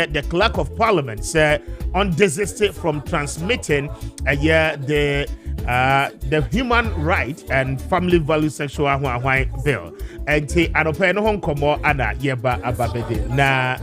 the clerk of parliament said undesisted from transmitting the human right and family value sexual bill. And te adopeno hon komo ana yeba ababede. Na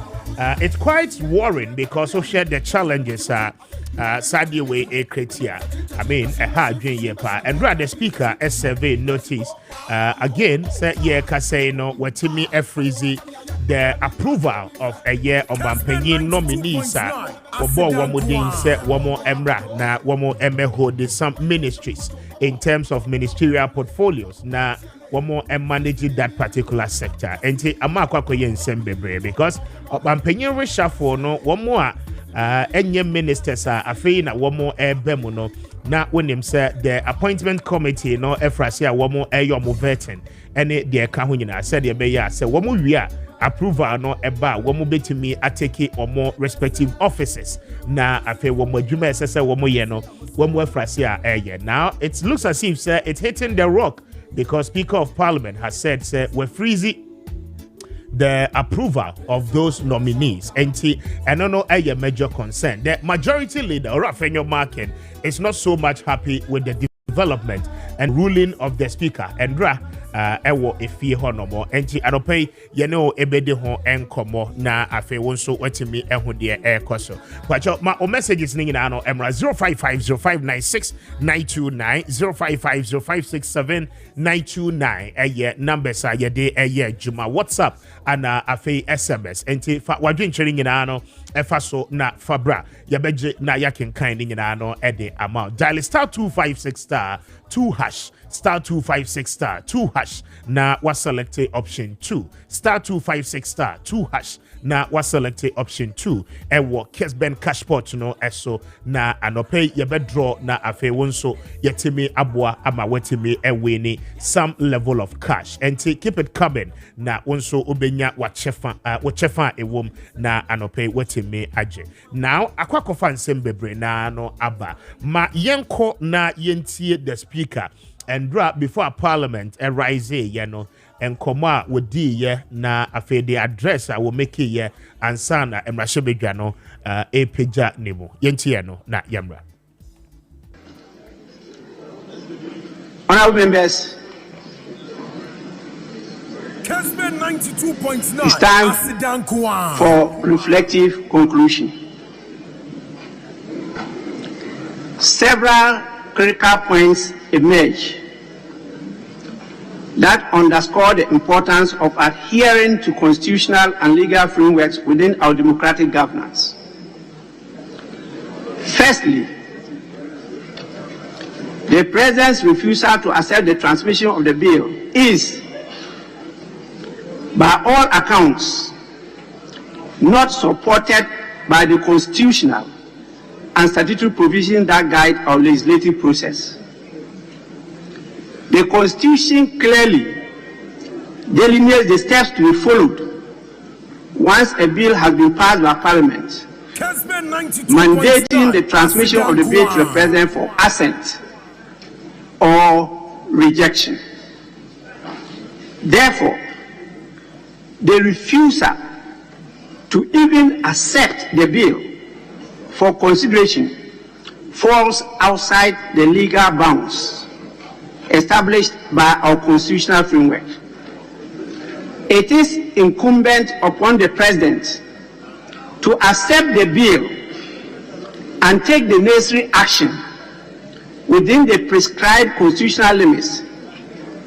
it's quite worrying because of share the challenges sadly way a critia. I mean a hard dream yepa. And rather speaker a survey notice again said say no wetimi a freezy the approval of a year of Mampenyin nominees for Wamudin said Wamo Emra na Wamo Emeho some ministries in terms of ministerial portfolios na Wamo managing that particular sector. And say Amakwakoye Nsembebre because Mampenyin reshuffle no Wamo any ministers are afraid na Wamo Bemuno na when him said the appointment committee no Efrasia Wamo Eyomo Vetin and the Kahunina said the Beya said Wamo Ria approval no eba womo betimi atake omo respective offices na afi womo adwuma esese womo ye no womo afrase a now it looks as if say it's hitting the rock because speaker of parliament has said say we're freezing the approval of those nominees and no a major concern. The majority leader Rafenyo Maakye is not so much happy with the development and ruling of the speaker Endra ewo efi honomo enti anopai ebede ho enkomo na afi wonso watimi eho de ekoso kwacho ma o messages ni nyina no emra 0550596929 0550567929 eye numbers a yede eye juma WhatsApp ana afi SMS enti fa wadwencheri nyina no efa so na fabra yabeje na yakenkan ni nyina no ede amount dial *256*2# *256*2# na was selected option 2 *256*2# na was selected option 2 ewo Kessben cashpot no eso na anope yebedro na afe wonso yetimi aboa ama wetimi ewini some level of cash and keep it coming na wonso obenya wachefa ewom na anope wetimi aje now akwakofa nsembebre na no aba ma yenko na yentie the speaker and drop before parliament arise and come out with the na afe the address I will make it and sana and rashebejano a peja nemo yentiano na yamra. Honorable members, Kessben 92.9 it's time for reflective conclusion. Several critical points emerge that underscore the importance of adhering to constitutional and legal frameworks within our democratic governance. Firstly, the President's refusal to accept the transmission of the bill is, by all accounts, not supported by the constitutional and statutory provisions that guide our legislative process. The Constitution clearly delineates the steps to be followed once a bill has been passed by Parliament, mandating the transmission of the bill to the President for assent or rejection. Therefore, the refusal to even accept the bill for consideration falls outside the legal bounds established by our constitutional framework. It is incumbent upon the President to accept the bill and take the necessary action within the prescribed constitutional limits,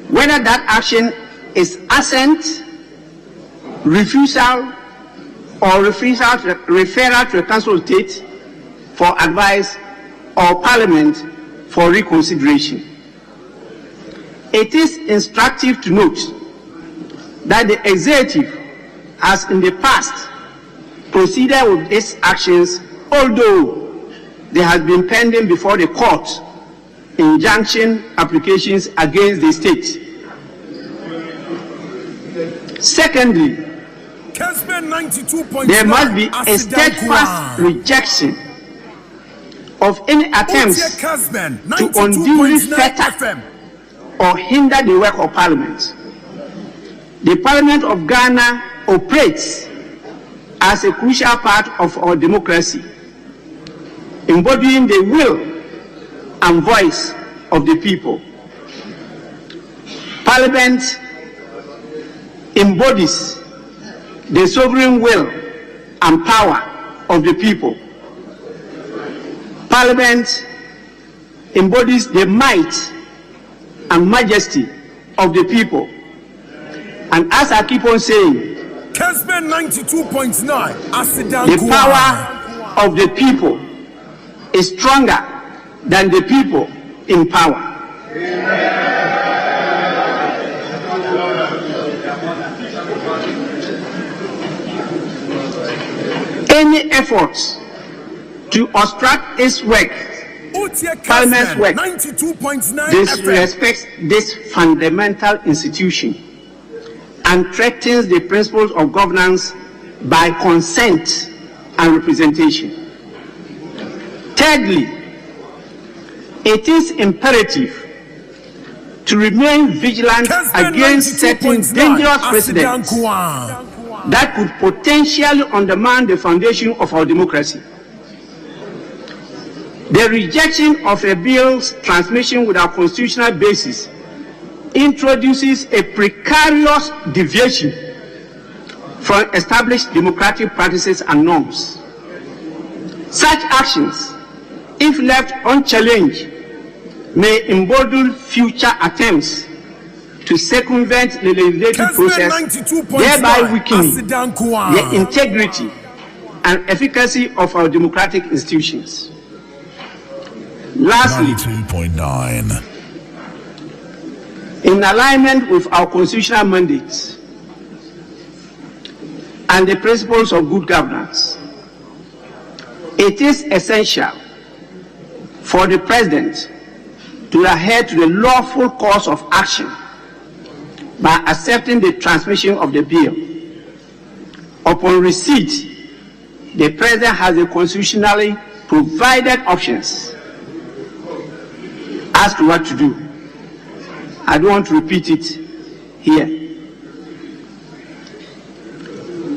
whether that action is assent, refusal, or referral to the Council of State for advice or Parliament for reconsideration. It is instructive to note that the executive has in the past proceeded with its actions, although there has been pending before the court injunction applications against the state. Secondly, there must be a steadfast rejection of any attempts to unduly fetter or hinder the work of Parliament. The Parliament of Ghana operates as a crucial part of our democracy, embodying the will and voice of the people. Parliament embodies the sovereign will and power of the people. Parliament embodies the might and majesty of the people. And as I keep on saying, Kessben 92.9. the power of the people is stronger than the people in power. Any efforts to obstruct its work, Parliament's work, disrespects this fundamental institution and threatens the principles of governance by consent and representation. Thirdly, it is imperative to remain vigilant against certain dangerous precedents that could potentially undermine the foundation of our democracy. The rejection of a bill's transmission without constitutional basis introduces a precarious deviation from established democratic practices and norms. Such actions, if left unchallenged, may embolden future attempts to circumvent the legislative process, thereby weakening the integrity and efficacy of our democratic institutions. Lastly, 92.9. in alignment with our constitutional mandates and the principles of good governance, it is essential for the President to adhere to the lawful course of action by accepting the transmission of the bill. Upon receipt, the President has the constitutionally provided options as to what to do. I don't want to repeat it here.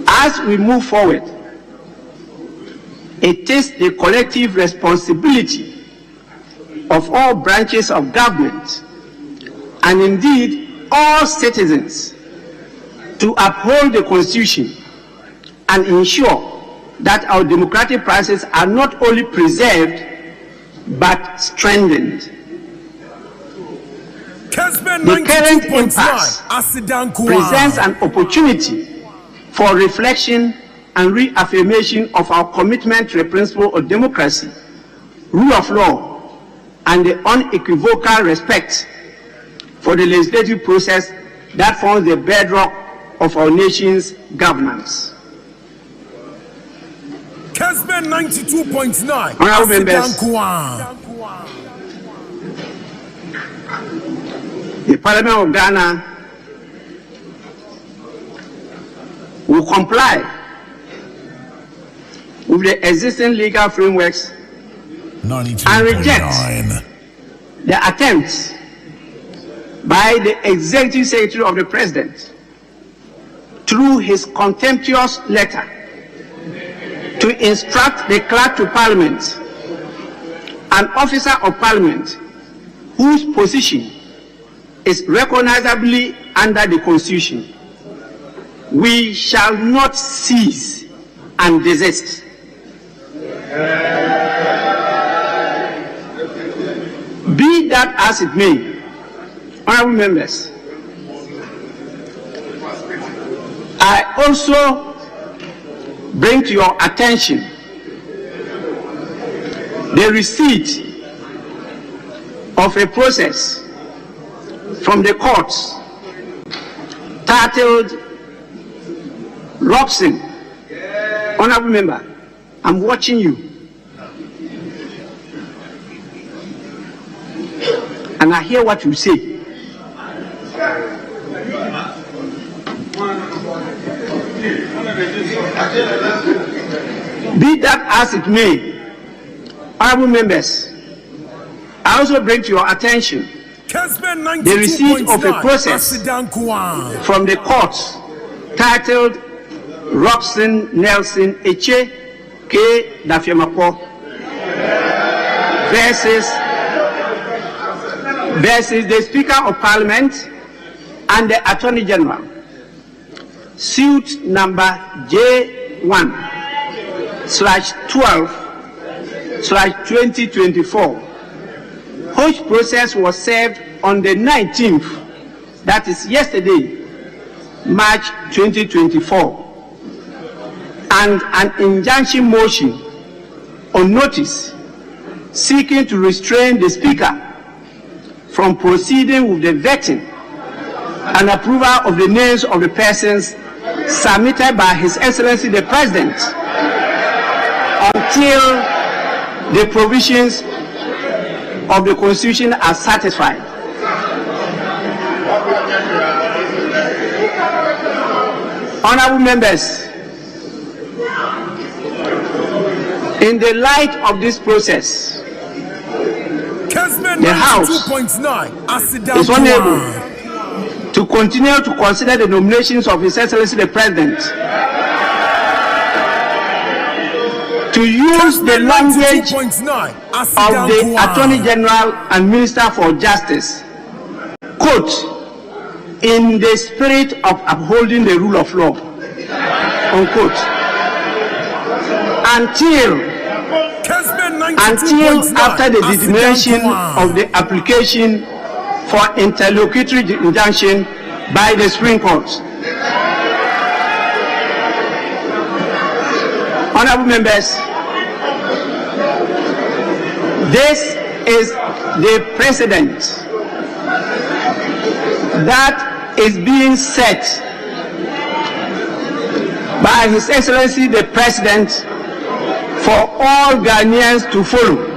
As we move forward, it is the collective responsibility of all branches of government and indeed all citizens to uphold the Constitution and ensure that our democratic processes are not only preserved but strengthened. The current impasse presents an opportunity for reflection and reaffirmation of our commitment to the principle of democracy, rule of law, and the unequivocal respect for the legislative process that forms the bedrock of our nation's governance. Kessben 92.9. Honorable members, the Parliament of Ghana will comply with the existing legal frameworks and reject the attempts by the Executive Secretary of the President through his contemptuous letter to instruct the Clerk to Parliament, an officer of Parliament whose position is recognizably under the Constitution. We shall not cease and desist. Be that as it may, honorable members, I also bring to your attention the receipt of a process from the courts titled Robson. Honorable member, I'm watching you. And I hear what you say. Be that as it may, honorable members, I also bring to your attention the receipt of a process from the courts titled Robson Nelson Eche K. Dafiamapo versus the Speaker of Parliament and the Attorney General. Suit number J1/12/2024, which process was served on the 19th, that is yesterday, March 2024, and an injunction motion on notice seeking to restrain the Speaker from proceeding with the vetting and approval of the names of the persons submitted by His Excellency the President until the provisions of the Constitution are satisfied. Honorable members, in the light of this process, Kessben the House 92.9 is unable to continue to consider the nominations of His Excellency the President, to use the language of the Attorney General and Minister for Justice, quote, in the spirit of upholding the rule of law, unquote, until after the determination of the application for interlocutory injunction by the Supreme Court. Honorable members, this is the precedent that is being set by His Excellency the President for all Ghanaians to follow.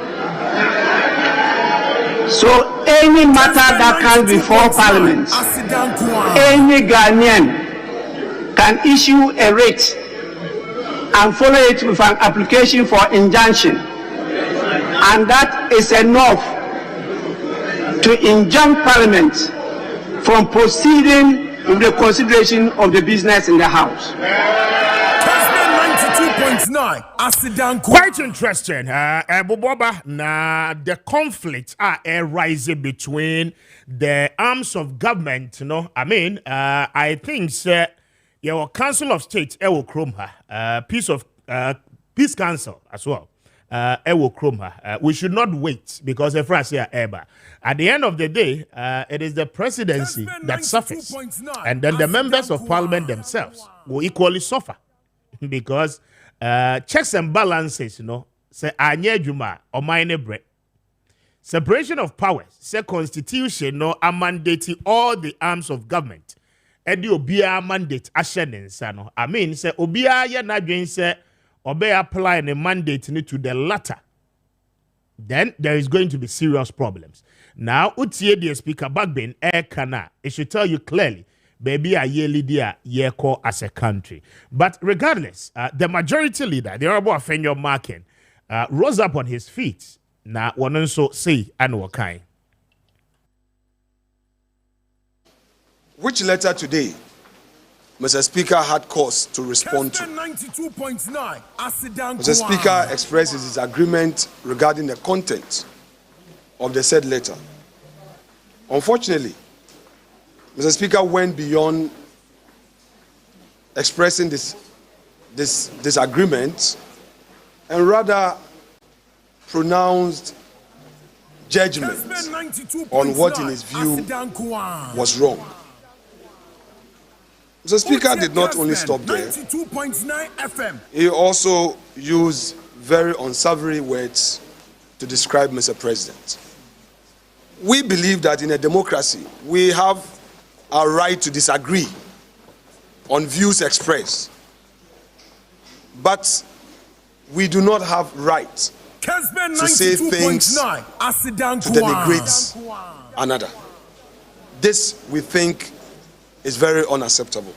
So any matter that comes before Parliament, any Ghanaian can issue a writ and follow it with an application for injunction, and that is enough to injunct Parliament from proceeding with the consideration of the business in the House. Quite interesting. Boboba, na the conflict rising between the arms of government. You know, I think your Council of State, Ewo Kromha, Peace Council as well. Ewo Kromha. We should not wait because the France here ever. At the end of the day, it is the presidency that suffers, and then the members of Parliament themselves will equally suffer because checks and balances, say anye juma or mine bread. Separation of powers, say constitution no mandating all the arms of government. Edi obia mandate ashenin sano. Say obia ya nadwen say obey applying a mandate to the latter. Then there is going to be serious problems. Now, utie the speaker Bagbin kana, it should tell you clearly, baby, a year leader, yeko as a country. But regardless, the majority leader, the Honorable Afenyo Maakye, rose up on his feet. Now, one also say and wakai. Which letter today, Mr. Speaker, had cause to respond to? Mr. Speaker expresses his agreement regarding the content of the said letter. Unfortunately, Mr. Speaker went beyond expressing this agreement and rather pronounced judgment on what in his view was wrong. Mr. Speaker did not only stop there, he also used very unsavory words to describe Mr. President. We believe that in a democracy, we have a right to disagree on views expressed, but we do not have right to say things to denigrate another. This, we think, is very unacceptable.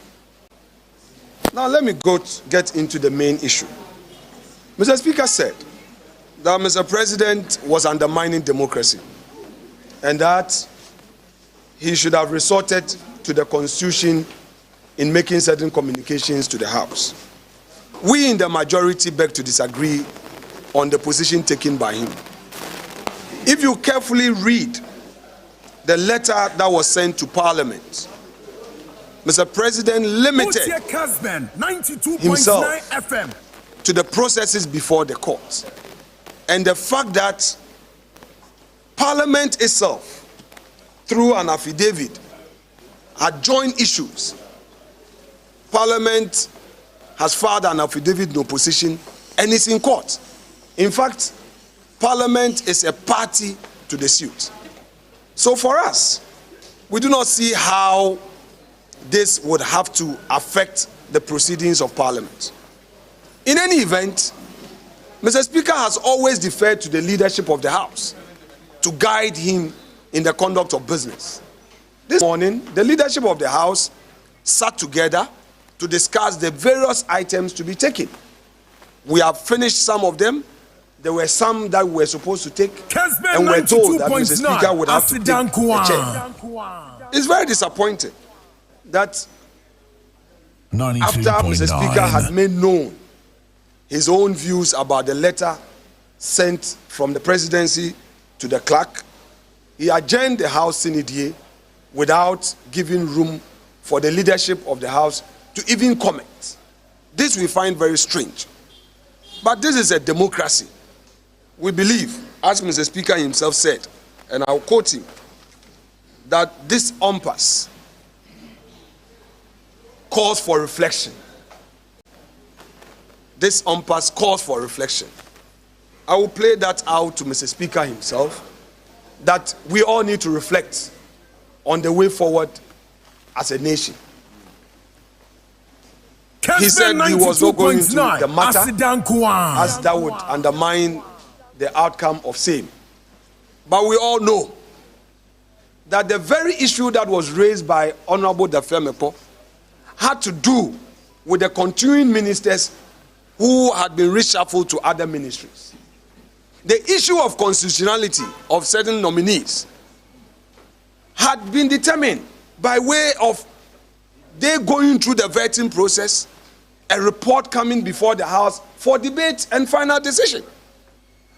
Now let me get into the main issue. Mr. Speaker said that Mr. President was undermining democracy and that he should have resorted to the Constitution in making certain communications to the House. We in the majority beg to disagree on the position taken by him. If you carefully read the letter that was sent to Parliament, Mr. President limited himself to the processes before the courts. And the fact that Parliament itself, through an affidavit, had joined issues. Parliament has filed an affidavit in opposition and is in court. In fact, Parliament is a party to the suit. So for us, we do not see how this would have to affect the proceedings of Parliament. In any event, Mr. Speaker has always deferred to the leadership of the House to guide him in the conduct of business. This morning, the leadership of the House sat together to discuss the various items to be taken. We have finished some of them. There were some that we were supposed to take, and we were told that Mr. Speaker would have to take a chair. It's very disappointing that after Mr. Speaker had made known his own views about the letter sent from the presidency to the clerk, he adjourned the House Synod without giving room for the leadership of the House to even comment. This we find very strange. But this is a democracy. We believe, as Mr. Speaker himself said, and I'll quote him, that this impasse calls for reflection. This impasse calls for reflection. I will play that out to Mr. Speaker himself, that we all need to reflect on the way forward as a nation. He said he was not going into the matter as that would undermine the outcome of same. But we all know that the very issue that was raised by Honorable Dafemepo had to do with the continuing ministers who had been reshuffled to other ministries. The issue of constitutionality of certain nominees had been determined by way of they going through the vetting process, a report coming before the House for debate and final decision.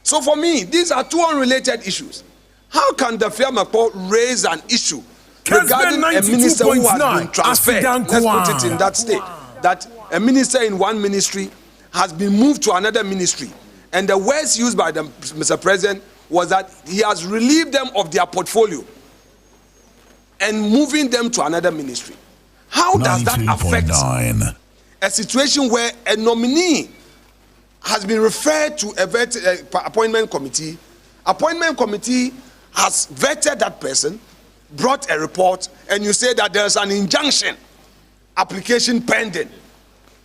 So for me, these are two unrelated issues. How can the Dafemepo raise an issue regarding a minister who has been transferred? Let's put it in that state. That a minister in one ministry has been moved to another ministry. And the words used by Mr. President was that he has relieved them of their portfolio and moving them to another ministry. How does that affect a situation where a nominee has been referred to a appointment committee? Appointment committee has vetted that person, brought a report, and you say that there's an injunction application pending.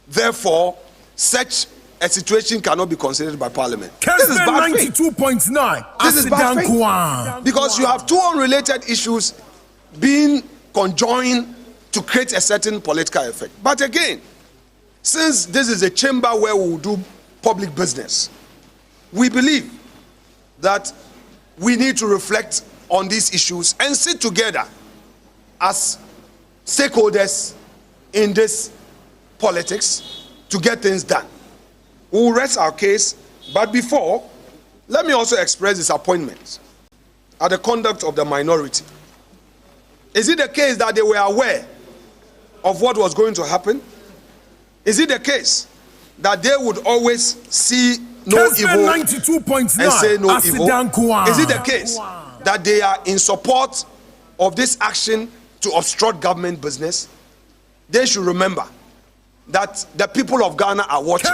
Therefore, such a situation cannot be considered by Parliament. This is bad faith. 92.9. This is bad faith. Because you have two unrelated issues being conjoined to create a certain political effect. But again, since this is a chamber where we will do public business, we believe that we need to reflect on these issues and sit together as stakeholders in this politics to get things done. We will rest our case, but before, let me also express disappointment at the conduct of the minority. Is it the case that they were aware of what was going to happen? Is it the case that they would always see no evil and say no evil? Is it the case that they are in support of this action to obstruct government business? They should remember that the people of Ghana are watching.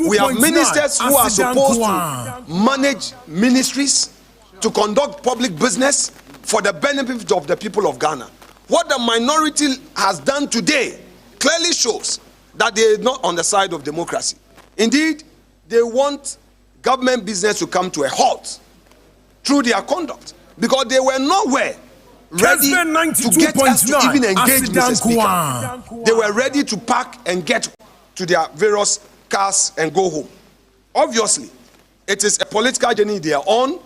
We have ministers who are supposed to manage ministries, to conduct public business for the benefit of the people of Ghana. What the minority has done today clearly shows that they are not on the side of democracy. Indeed, they want government business to come to a halt through their conduct, because they were nowhere ready to get us to even engage Mr. Speaker. They were ready to pack and get to their various cars and go home. Obviously, it is a political journey they are on.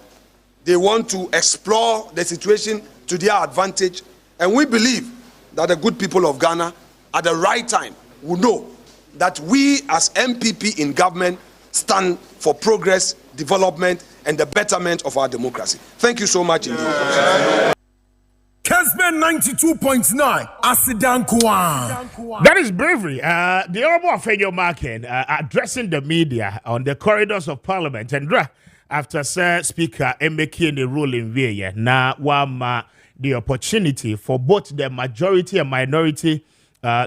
They want to explore the situation to their advantage. And we believe that the good people of Ghana at the right time will know that we as MPP in government stand for progress, development, and the betterment of our democracy. Thank you so much indeed. Kessben 92.9 Asidankwa. That is bravery. The Honorable Appiah Maakye addressing the media on the corridors of Parliament and after Sir Speaker making the ruling via now the opportunity for both the majority and minority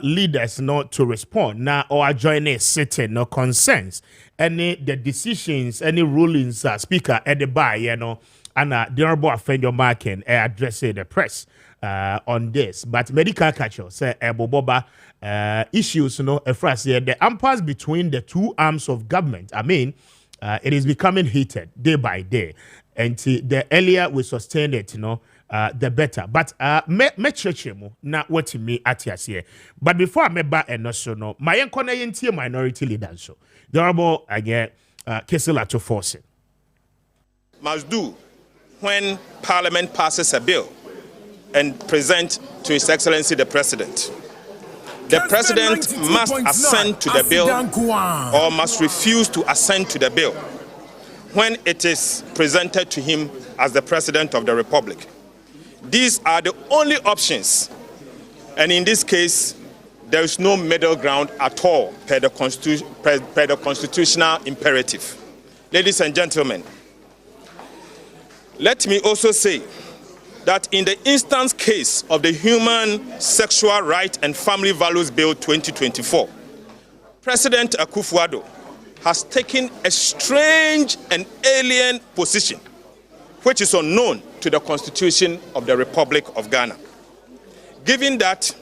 leaders not to respond now or join a sitting no concerns any the decisions any rulings Speaker at the bar and the Honorable Appiah Maakye addressing the press on this. But medical culture say Boba issues, a phrase here, the impasse between the two arms of government. I mean, it is becoming heated day by day. And the earlier we sustain it, the better. But me church na what me atias here. But before I me back and also no, my encounter minority leaders so the Honorable Kessben to force it. Must do when Parliament passes a bill and present to His Excellency the President. The President must assent to the bill or must refuse to assent to the bill when it is presented to him as the President of the Republic. These are the only options, and in this case, there is no middle ground at all per the constitutional imperative. Ladies and gentlemen, let me also say that in the instance case of the Human Sexual Rights and Family Values Bill 2024, President Akufo-Addo has taken a strange and alien position, which is unknown to the Constitution of the Republic of Ghana. Given that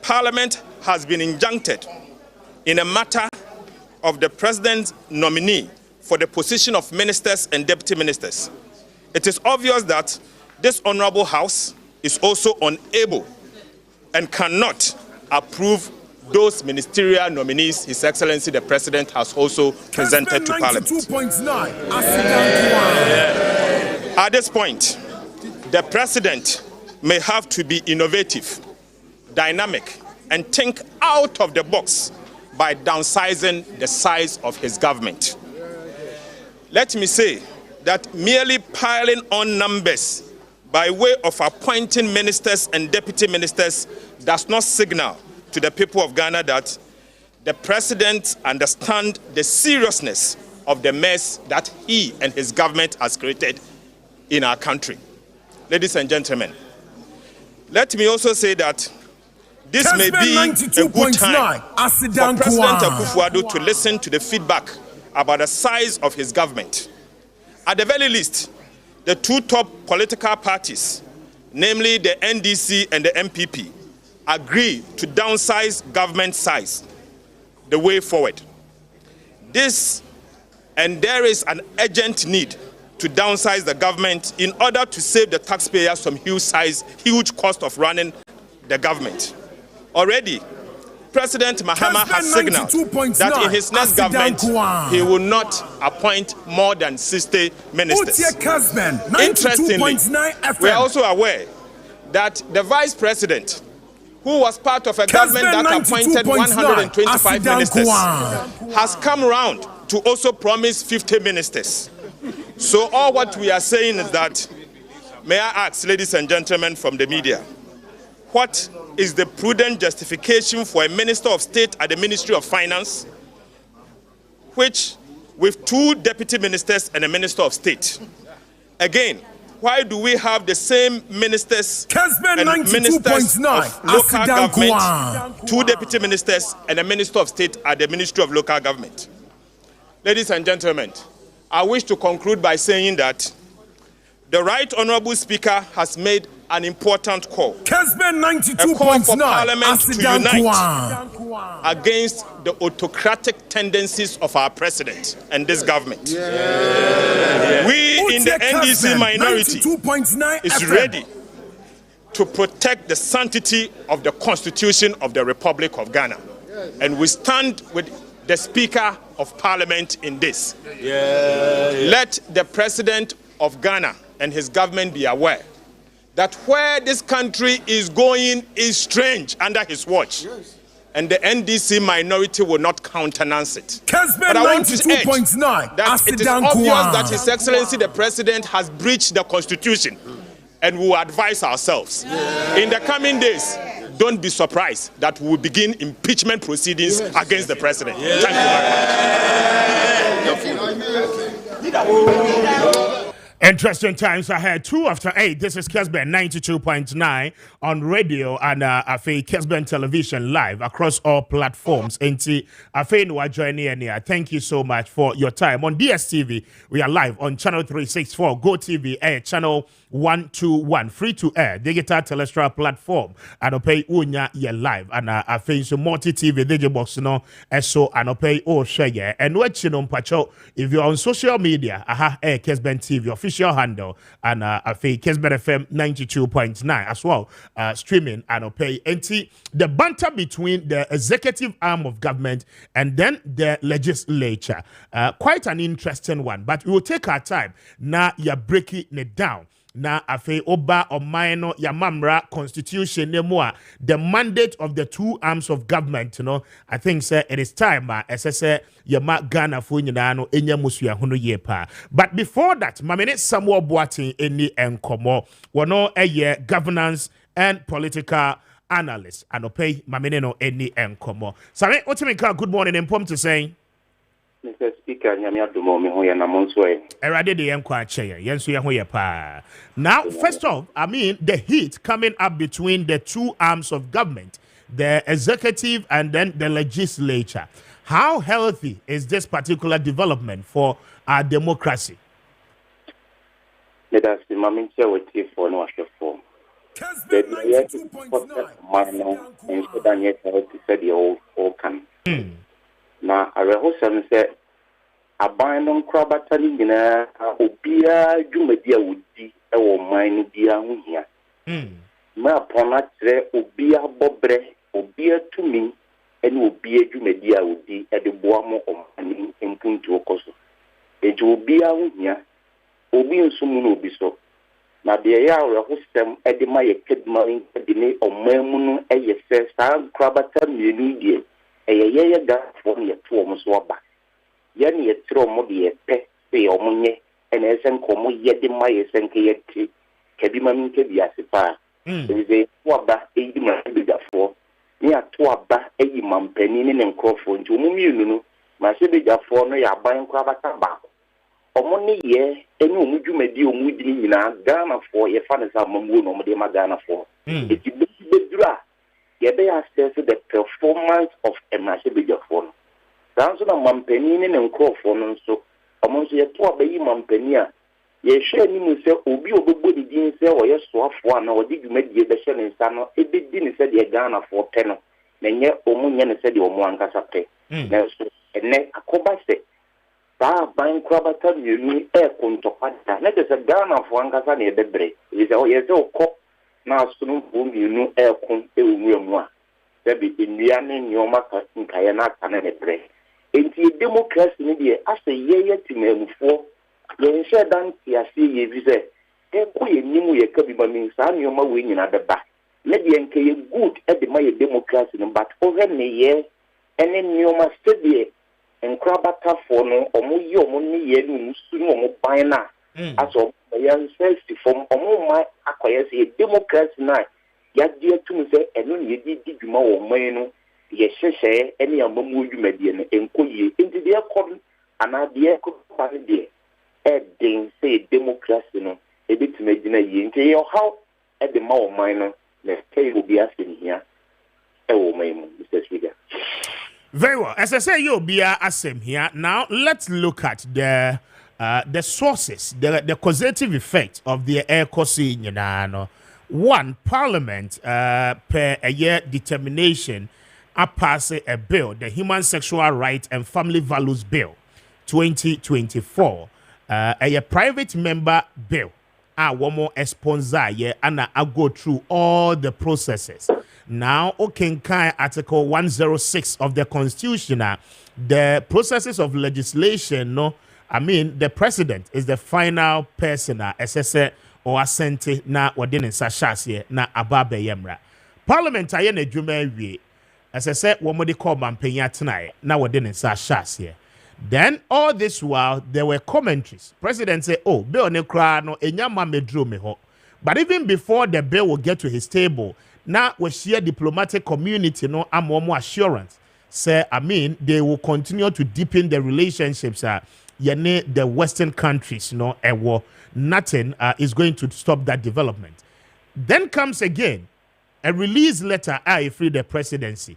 Parliament has been injuncted in a matter of the President's nominee for the position of ministers and deputy ministers, it is obvious that this Honorable House is also unable and cannot approve those ministerial nominees His Excellency the President has also presented to Parliament. At this point, the President may have to be innovative, dynamic, and think out of the box by downsizing the size of his government. Let me say that merely piling on numbers by way of appointing ministers and deputy ministers does not signal to the people of Ghana that the President understands the seriousness of the mess that he and his government has created in our country. Ladies and gentlemen, let me also say that this may be a good time for President Akufo-Addo to listen to the feedback about the size of his government. At the very least, the two top political parties, namely the NDC and the MPP, agree to downsize government size the way forward. There is an urgent need to downsize the government in order to save the taxpayers from huge cost of running the government. Already, President Mahama has signaled that in his next government, he will not appoint more than 60 ministers. Interestingly, we are also aware that the Vice President, who was part of a government that appointed 125 ministers, has come around to also promise 50 ministers. So all what we are saying is that, may I ask, ladies and gentlemen from the media, what is the prudent justification for a Minister of State at the Ministry of Finance, which with 2 deputy ministers and a Minister of State? Again, why do we have the same ministers and ministers of local government, 2 deputy ministers and a Minister of State at the Ministry of Local Government? Ladies and gentlemen, I wish to conclude by saying that the Right Honourable Speaker has made an important call. A call for Parliament to unite against the autocratic tendencies of our President and this government. We in the NDC minority is ready to protect the sanctity of the Constitution of the Republic of Ghana. And we stand with the Speaker of Parliament in this. Let the President of Ghana and his government be aware that where this country is going is strange under his watch. and the NDC minority will not countenance it. Kessben But I want to urge 92.9 that it is obvious that His Excellency the President has breached the Constitution, and we will advise ourselves. In the coming days, don't be surprised that we will begin impeachment proceedings against the President. Thank you very much. Interesting times ahead. 8:02. This is Kessben 92.9 on radio and Kessben television live across all platforms. Thank you so much for your time. On DSTV, we are live on channel 364, Go TV, channel 121, free to air, digital terrestrial platform. And pay unya ye live and so multi TV digibox no so and pay share and watch pacho if you're on social media Kessben TV official handle and Kessben FM 92.9 as well streaming and pay the banter between the executive arm of government and then the legislature quite an interesting one, but we will take our time now. You're breaking it down. Na afe oba omaino yamamra constitution nemua the mandate of the two arms of government, I think sir it is time say yama Ghana fu nyina no enya musua hono ye pa. But before that mamene Samuel Boatin eni enkomo wono eye governance and political analyst anope mamene no eni enkomo. Sare otimika good morning and pom to say Mr. Speaker, now, first off, I mean, the heat coming up between the two arms of government, the executive and then the legislature. How healthy is this particular development for our democracy? Let us remember what it for no for. Na arehosam se aban no nkrabata ni nyina obia dwumadi a wodi e wo man ni bia ho hia ma pona tre obia bobre obia tumi ene obia dwumadi a wodi e de boa mo omani empuntu okoso eje obia ho hia obi nsum no obi so na de ya arehosam e de ma ye kedma de ne omamu no e ye se sa nkrabata mienu die ye ga for ye to mo so ba ye ne ye tro mo de pe pe omunye ene esen ko mo ye de ma ye sen ke ye ti ke bi ma min ke bi asipa ze to ba e di ma bi da fo ni ato aba e yi mampani ne nkrofo nti mo mienu no ma se bi da fo no ya ban kwa bata ba omo ne ye ene omu dwumadi omu di nyina Ghana fo ye fa ne sa mamu no mo de ma Ghana fo e ti be dura they assess the performance of a massive phone. Sanso na mampani ne nkrofo so omonso ye to abayi mampani a ye hwe ni mu se obi obebo di din se wo ye soafo ana wo di dwumadie be hye ne nsa no ebedi ne se de Ghana fo pe no na nye omunye ne se de omu ankasa pe na so ene akoba se ba ban krabata mienu e kontopa na de se Ghana fo ankasa na ebebre ye se o ye se okọ na sunu mienu ekun ewumu a sebi enua ne nyoma ka nkaye na aka na nebre enti democracy ne de ase ye timamufo ye nse dan ti ase ye vise e ko ye nimu ye ka bi ma min sa nyoma we nyina beba ne de nke ye good e de ma ye democracy no but over ne ye ene nyoma sebi enkrabata fo no omo ye omo ne ye no musu no omo ban na aso yan self from omo akoye se democracy na ya die tum se eno ne di dwuma wo man no ye hyehye ene amamu dwumadie no enkoyie enti de ekọ ana de ekọ pa de e den se democracy no e bitime gina yie nti ye how e de ma wo man no na kai obi asem hia e wo man mu Mr. Speaker. Very well. As I say, you'll be asem here. Now let's look at the sources, the causative effect of the air causing, one, Parliament per a year determination pass a bill, the Human Sexual Rights and Family Values Bill 2024, a private member bill. One more sponsor and I go through all the processes. Now, okay, Article 106 of the Constitution, the processes of legislation, the president is the final person, SSA or assente na wadin sashasye na ababe yemra. Parliament ayene jume wi as I said, one more they call Mampenya tonight. Now we didn't say shas here. Then all this while there were commentaries. President said, "Oh, bill ne kra no enyama medro me ho." But even before the bill will get to his table, now we share diplomatic community no more assurance. Say, I mean, they will continue to deepen the relationships. The Western countries, nothing is going to stop that development. Then comes again a release letter free the presidency,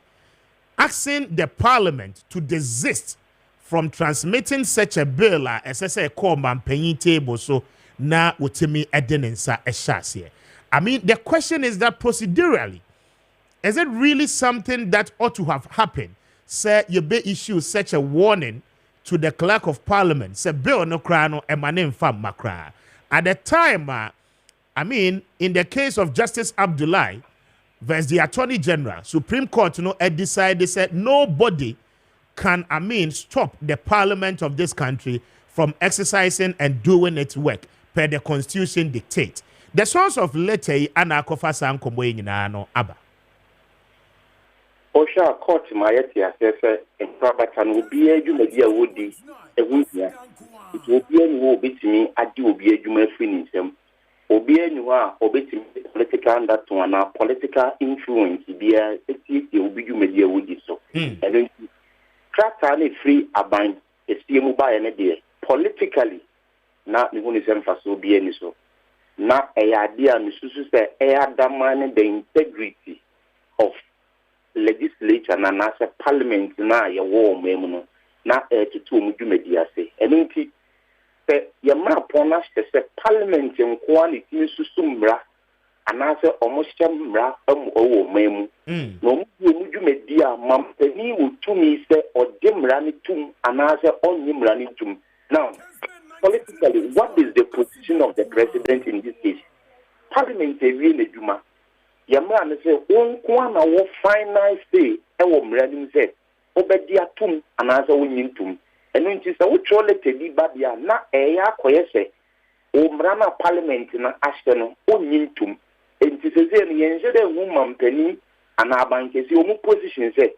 asking the parliament to desist from transmitting such a bill as I say call Mampeni table. So now utimi edenensa eshas here. I mean, the question is that procedurally, is it really something that ought to have happened? Say you be issue such a warning to the clerk of parliament. Say bill no krano emanem fam makra. At the time, I mean, in the case of Justice Abdullahi versus the Attorney General, Supreme Court, decided, they said nobody can, stop the parliament of this country from exercising and doing its work per the Constitution dictate. The source of letter anakofa sankomwe nyinano aba. Osha court mayeti asese enkrabata no bi adwumadi a wodi ehunhia. Obi anu obetimi ade obi adwuma afiri nsem. Obi anu a obetimi political undertone na political influence bia eti obi adwumadi a wodi so. And krata na free aban esiemu ba ene de politically na me hunu sem fa so obi ani so. Na eyade a misusu se eyadamane the integrity of legislature na nasa parliament na ye wo memu no na tutu omudwumadi ase enunti se ye ma pona se parliament nko ani tin susu mra anase omohye mra owo memu no omudwumadi a mampani wotumi se odemra ne tum anase onyimra ne tum. Now politically, what is the position of the president in this case? Parliament really duma. Yamran say, "One wo final say, I will mrani say, obedi atum anaza wonyintum." Enu nti say, "Wo chole tebi babia na eya koyese, o mrana parliament na ahye no onyintum." Enti say say yenje de hu mampani ana abankesi o mu position say,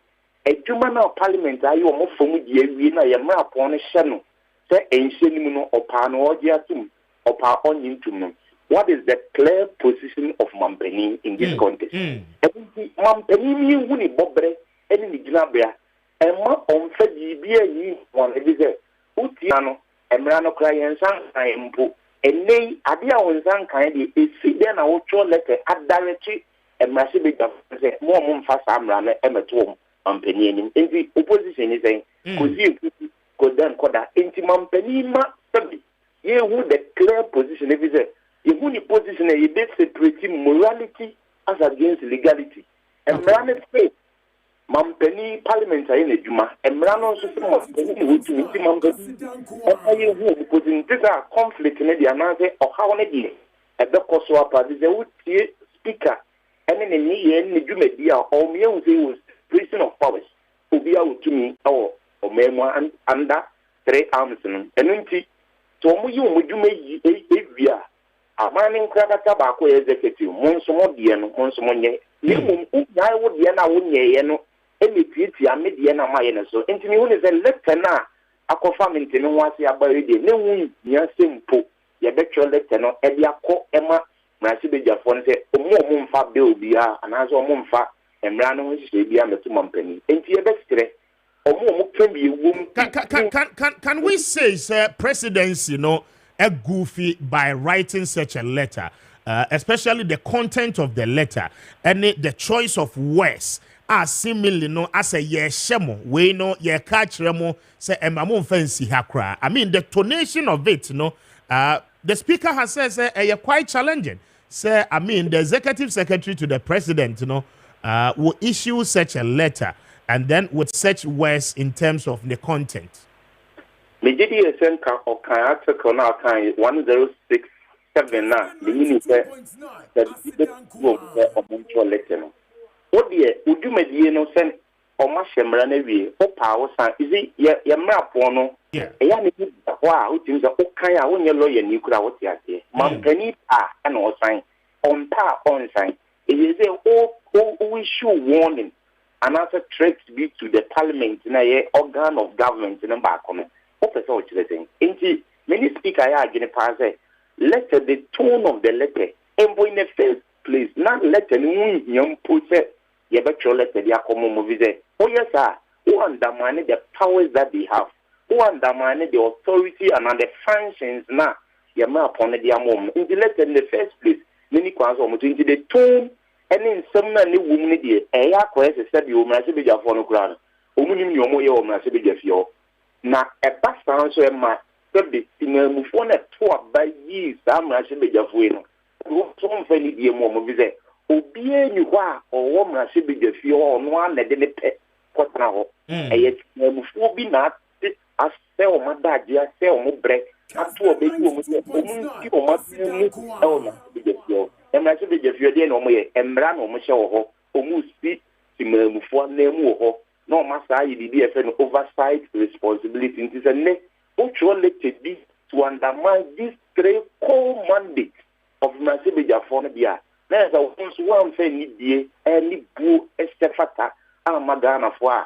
"Eduma na parliament ayo mo fomu di awie na yamra pon no hye no." Say ensheni no opa no ogiatum opa onyintum no. What is the clear position of Mampeni in this context? Mampeni mi huni bobre eni ni ginabea ema onfe bibia yi won ebize uti ano emra no kra yensan kan mpo enei ade a wonsan kan de efide na wo cho letter adareti emra se be gba se mo mfa samra na emeto Mampeni enim enti opposition is saying kozi kodan koda enti Mampeni ma sabi ye who the clear position ebize you who the position you be separating morality as against legality. And Mrane say, Mampeni parliament are in a Juma, and Mrano Mampeni which means Mampeni. And you who because in this conflict in the answer or how on a day at the Kosovo party, they would see speaker and in the Jumedia or me was prison of powers who be out to me or memoir and under 3 arms and unti to you would you make a Amaning Krabata Bako executive, Monsomo Diano, Monsomonye, Limum, I would Diana Wunye, any pity, a mediana Mayana. So, Anthony is a letter Aquafam in Wasi Abadi, no one near simple, Yabetro letter, Edia Co Emma, Masibe Jafonse, Omo Mumfa Bill Bia, and Azo Mumfa, and Rano Shabia and the Tumampeni. And Tiabestre, Omo can be a woman. Can we say, sir, presidency, a goofy by writing such a letter, especially the content of the letter and the choice of words are similarly as a shemo we know ye catch remo say emamon fancy hakra. I mean the tonation of it, the speaker has said quite challenging. Say I mean the executive secretary to the president, will issue such a letter and then with such words in terms of the content. Mejidi esenka okan article na kan 1067 na meaning that the go omuncho letter no odie udumedie no sen omahemra na wie opa wo san izi ye mrapo no eya ne bi ho a utim za okan a wonye lawyer ni kura wo ti ase mampani a na osan onpa onsan eje o issue warning and as a threat be to the parliament in a organ of government in a back on it. What is all saying? Many speak I again pass letter the tone of the letter and in the first place not letter young put it you bet your letter the common movie. Oh yes sir, who undermine the powers that they have, who undermine the authority and the functions now you may upon the moment in the letter in the first place many quans almost into the tone. And in some many women, a quest said you must be your phone ground. Women, you must be your now a past answer my subject in a phone at 2 by years. I must be your phone. Some fairly dear moment visit. Obey you or woman should be your on one that didn't pay what now. And yet, will be not as sell my dad, dear, sell more bread. Up to a big woman, people must be your. And I said, if you're there, no way, and Bran or Michelle, almost speak to me for name or no master, you did an oversight responsibility. It is a net which will let it be to undermine this great core mandate of Massibia for Nabia. There's a one thing, dear, and the boo estefata, Magana for.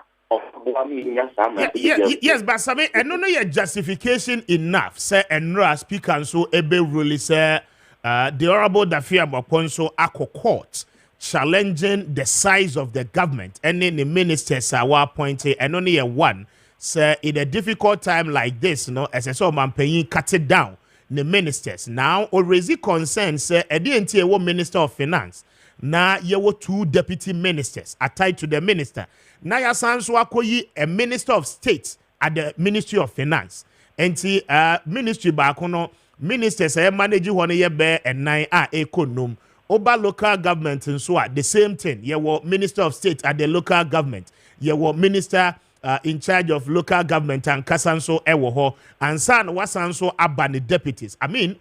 Yes, but Sabe, and no your justification enough, sir, and no speak and so ebe really say. The Honorable Dafia Mokonso Ako Court challenging the size of the government and then the ministers are appointed and only a one. So in a difficult time like this, as I saw man paying cut it down the ministers. Now already concerned, sir, a DNT Minister of Finance. Now you were 2 deputy ministers tied to the minister. Now you akoyi a Minister of State at the Ministry of Finance. And ministry back ministers manage one year bear and 9 econom. Oba local government and so the same thing. You were Minister of State at the local government. You were Minister in charge of local government and Kasanso Ewoho and San Wasanso Abani deputies. I mean,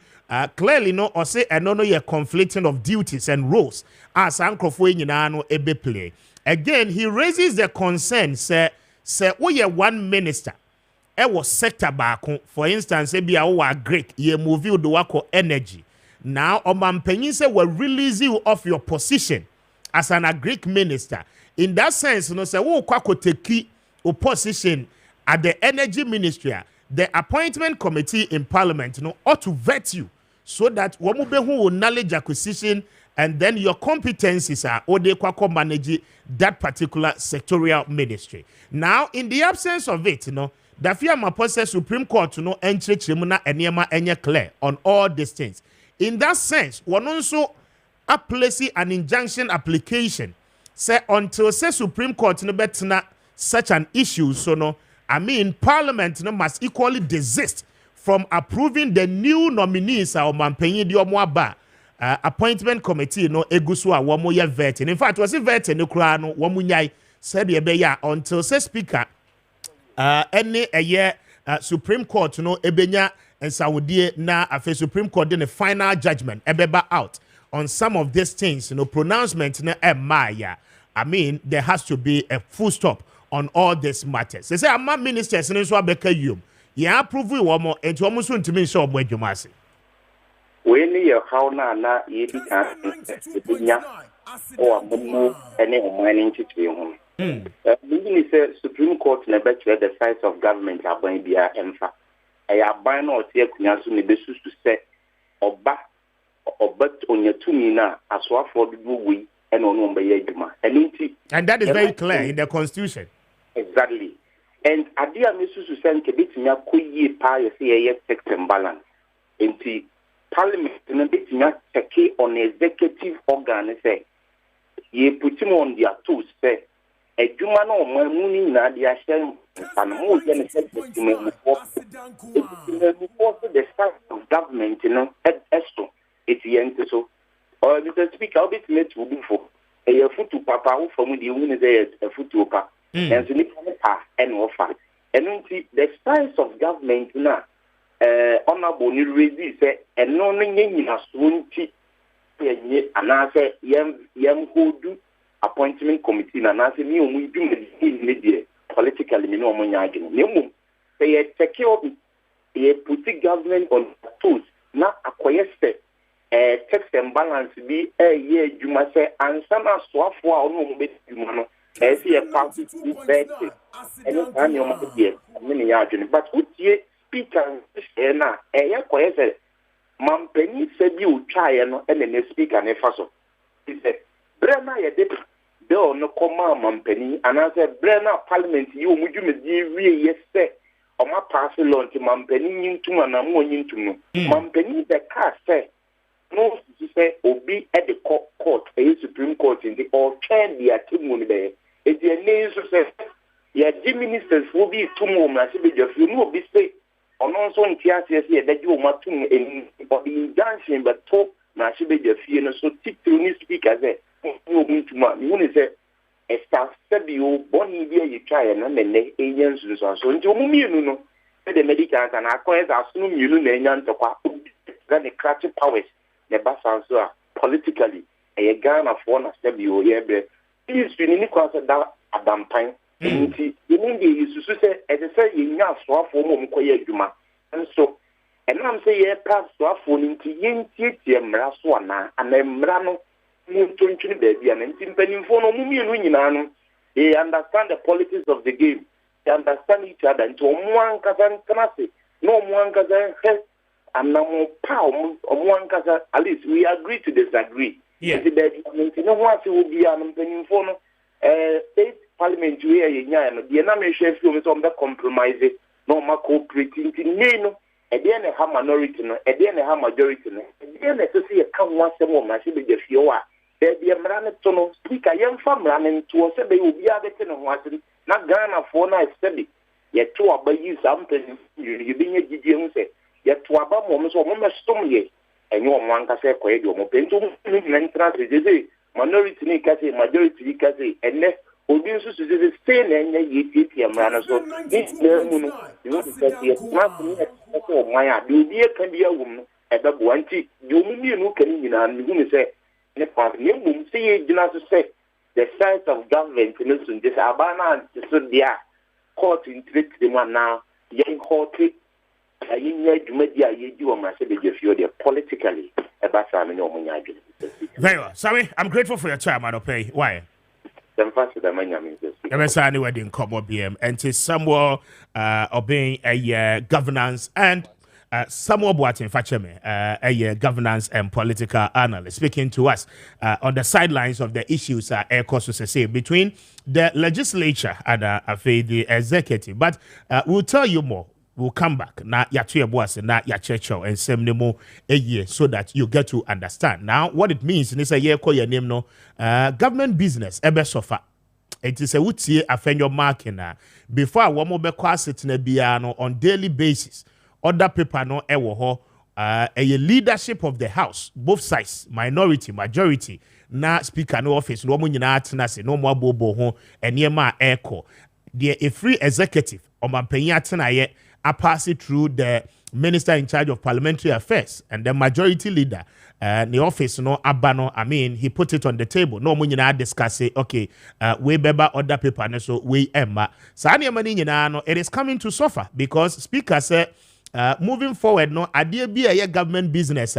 clearly no or say and no you're conflicting of duties and roles as Uncle Fuinano ebe play. Again, he raises the concern, say we are one minister. Was sector back, for instance, be our Greek, ye move you do wako energy. Now, Omampenyin say will release you off your position as an Greek minister. In that sense, say kwako take a position at the energy ministry. The appointment committee in parliament, ought to vet you so that wamubehu will knowledge acquisition and then your competencies are or they kwako manage that particular sectorial ministry. Now, in the absence of it, Dafia Mapose Supreme Court entry chimuna enyema enye clear on all these things. In that sense, one also place an injunction application say until say Supreme Court no betina such an issue Parliament must equally desist from approving the new nominees or mampenyi di omoaba appointment committee egusu a womo ye vetting. In fact, was it vetting no kra no womo nyai said ye be ya until say speaker any a year Supreme Court ebenya and Saudi na afe Supreme Court in the final judgment ebeba out on some of these things pronouncement maya. I mean there has to be a full stop on all these matters. They say I'm ministers in so abeka you. Ya approve we one more and almost to me so omo adwumase. When you how na ye di kan or mumu any mining to the Supreme Court never declared the size of government are going to be a emfa. I abide not here to say oba but on your 2 mina as well for the way and on and that is very clear in the Constitution. Exactly. And Adia Mrs. Susan Kebitia Kuyi Pie say a checks and balance. And the Parliament in a bit take on executive organ say ye put him on their tools say a human or my money na the Ashem and more than a second the size of government at Esto. It's the end so. Or Mr. Speaker, I'll be let to do for a foot to Papa who for me the woman there a foot to Papa and to make and offer. And the size of government now, honorable new ready say, and no name in a swoon tea, and I say, young who do appointment committee, and I say, we do media politically, no money. Say a secure a put government on tools, not acquire step. Text and balance be a year you must say and some are swap for no as he a party to bed, and I'm your dear, many yards, but would ye speak and a quiet Mampeni said you try and then speak and a fussle. He said, Brenna, a dip, bill no command Mampeni, and I said, Brenna, Parliament, you would you really yes, say, or my parcel on to Mampeni into an ammonia into me. Mampeni, the car say, no, he said, or be at the court, a Supreme Court in the or can be at Timon there. It's your name, so says, yeah, the ministers will be 2 more, I said, you know, be safe. On also in TRCS that you want to in the injunction, but talk, now she be the fear, so tip to me speak as a you want to say, a staff said you, Bonnie, you try and then the agents and so into me, you know, the medical and I quite assume you know, then the cratchit powers, the Bassansoa, politically, a gun of one of them you hear, please, you need to consider that at that time. The is to say, as I say, you know, swap for Mokoya Juma. And so, and I'm saying, pass swap for into Yin Tiam Raswana and then Mrano, Muntunchi baby, and Timpany for no Mummy. They understand the politics of the game, they understand each other, and to one Kazan Kanasi, no one Kazan health, and no more power of one Kazan. At least we agree to disagree. Yes, the baby, you know what will be an Penny state. Parliament where you know the enemy chef film is on the compromise no more cooperating no and then a minority no and then a majority no and then to see a come once more my should be the few there be a man to no speak a young farm running to say they will be added in what not Ghana for night study yet to about you something you being a GDM say yet to about moments or moments storm ye and you want to say quite your momentum minority majority and less Obi nso so dey stay na nya yeti amrana so this mu no you want to say yes na so maya do bi e kan bia wum no e be bo anti do mu mi no kan nyina mi hu say ne pa ne mum say e gina so say the size of government no so this abana so dia court in treat the one now yen court ayin nya dwumadi a ye di o ma say be jefio there politically e ba sa me no mo nya adwene. Very well. Sorry, I'm grateful for your time, Adopay. Why? MSI wedding come BM and to somewhere obeying a governance and somewhere Boatin Facheme, a governance and political analyst, speaking to us on the sidelines of the issues say between the legislature and the executive. But we'll tell you more. We'll come back na yatuye boss na yachecho and semnemo a year so that you get to understand. Now what it means is a year call your name no government business ebe sofa. It is a wutie afenyo marking before a woman be sitting biano on daily basis. Other people no ewo ho a leadership of the house, both sides, minority, majority, na speaker no office, no mo nyina atena se no mo abobo ho enema echo. There a free executive or mampenyi atena ye I pass it through the minister in charge of parliamentary affairs and the majority leader. The office no abano. I mean, he put it on the table. No money na discuss it. Okay, we beba other people so we emma. Sani money no. It is coming to suffer because speaker said, moving forward no. Adie be a government business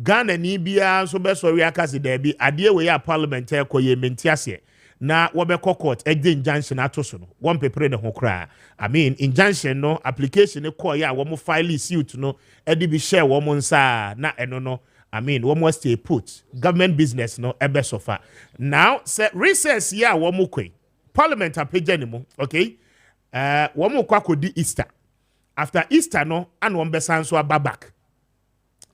Ghana ni bia so be sorry akasi there be adie we ya parliament ko ye mentiase. Na wabeko court injunction atoso no one paper ne ho kra. I mean injunction no application ne call ya wo file suit no edi bi share wo nsa na eno no I mean wo stay put government business no ebe sofa. Now say recess ya wo kwe parliament apage ni mo okay wo kwa kodi Easter after Easter no and wo besan so back.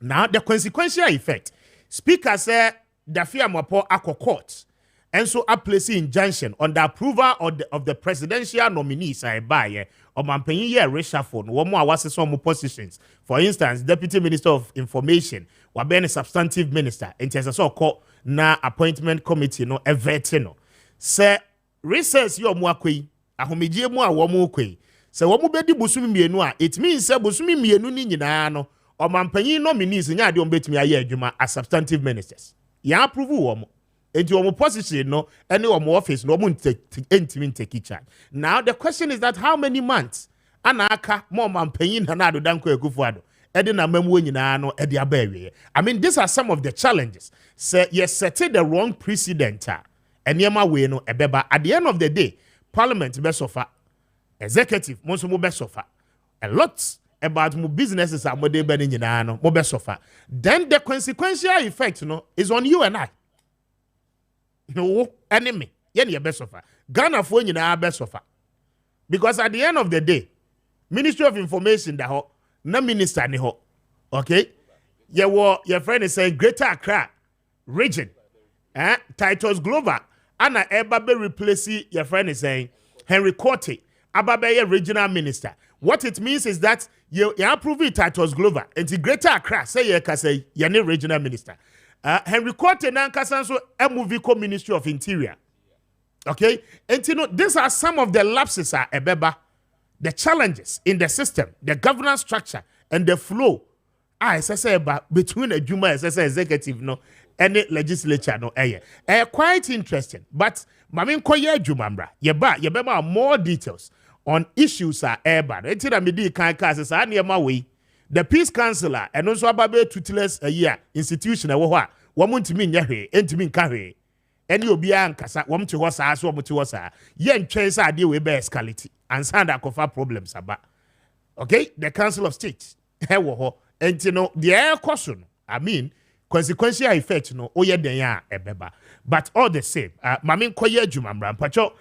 Now the consequential effect speaker say dafia mopo akọ court. And so I place injunction on the approval of the presidential nominees I buy or mampenyi ye reshuffle no more awase some positions. For instance, Deputy Minister of Information, wabe ne substantive minister, and there's so called na appointment committee no evete no. Se recess yo mwakwe, ahomejie mu a wo mu kwe. Se wo mu bedi busumi mienu a, it means se busumi mienu ni nyina no, or mampenyi nominees nya de ombetimi aye adwuma as substantive ministers. Ya approve wo mo. Into your position, no, any of office, no one take charge. Now the question is that how many months anaka more man paying Hanado Danko Kufuado, Edina Memwinano, Edia Berry. I mean, these are some of the challenges. Say yes, set the wrong precedent, enema we no ebeba. At the end of the day, Parliament best offer, executive most mo best offer. A lot about mo businesses are more burning in no mo best offer. Then the consequential effect is on you and I. No enemy. Yen your best offer. Ghana for you na best offer. Because at the end of the day, Ministry of Information da ho, na minister ni ho. Okay? Your friend is saying Greater Accra region. Titus Glover. Anna Ebabe replace your friend is saying Henry Korte. Ababe regional minister. What it means is that you approve it Titus Glover. And Greater Accra say you can say you're the regional minister. Henry Korte na kasanso Emoviko Ministry of Interior. Okay? And these are some of the lapses Ebeba. The challenges in the system, the governance structure, and the flow. Between a Juma executive and the legislature quite interesting. But Mamin Koye Jumambra, yeba more details on issues the Peace Councillor and also Ababe tuteless a year institution and you'll be ankasa, to was as one to us. Yen chase idea we bear escalate and sand a problems about. Okay, the Council of State. And the air caution, consequential effect, ebeba. But all the same, Mamin Koye Jumambra, Pacho,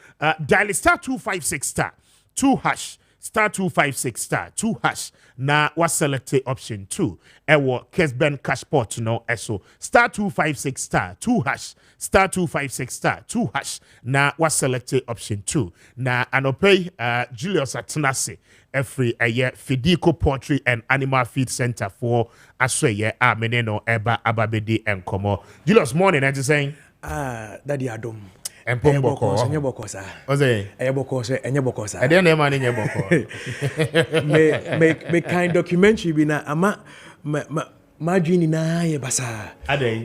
dial star 256 star 2 hash. Star 256 star 2 hash na was selected option 2 ewo Kessben cashport eso star 256 star 2 hash star 256 star 2 hash na was selected option 2 na anopay Julius Atenase every Fidico Poultry and Animal Feed Center for Asweye meneno eba ababedi enkomo. Julius, morning and saying Daddy Adom and Pomboko. I don't know money me kind documentary be na ama my dream na ye basa.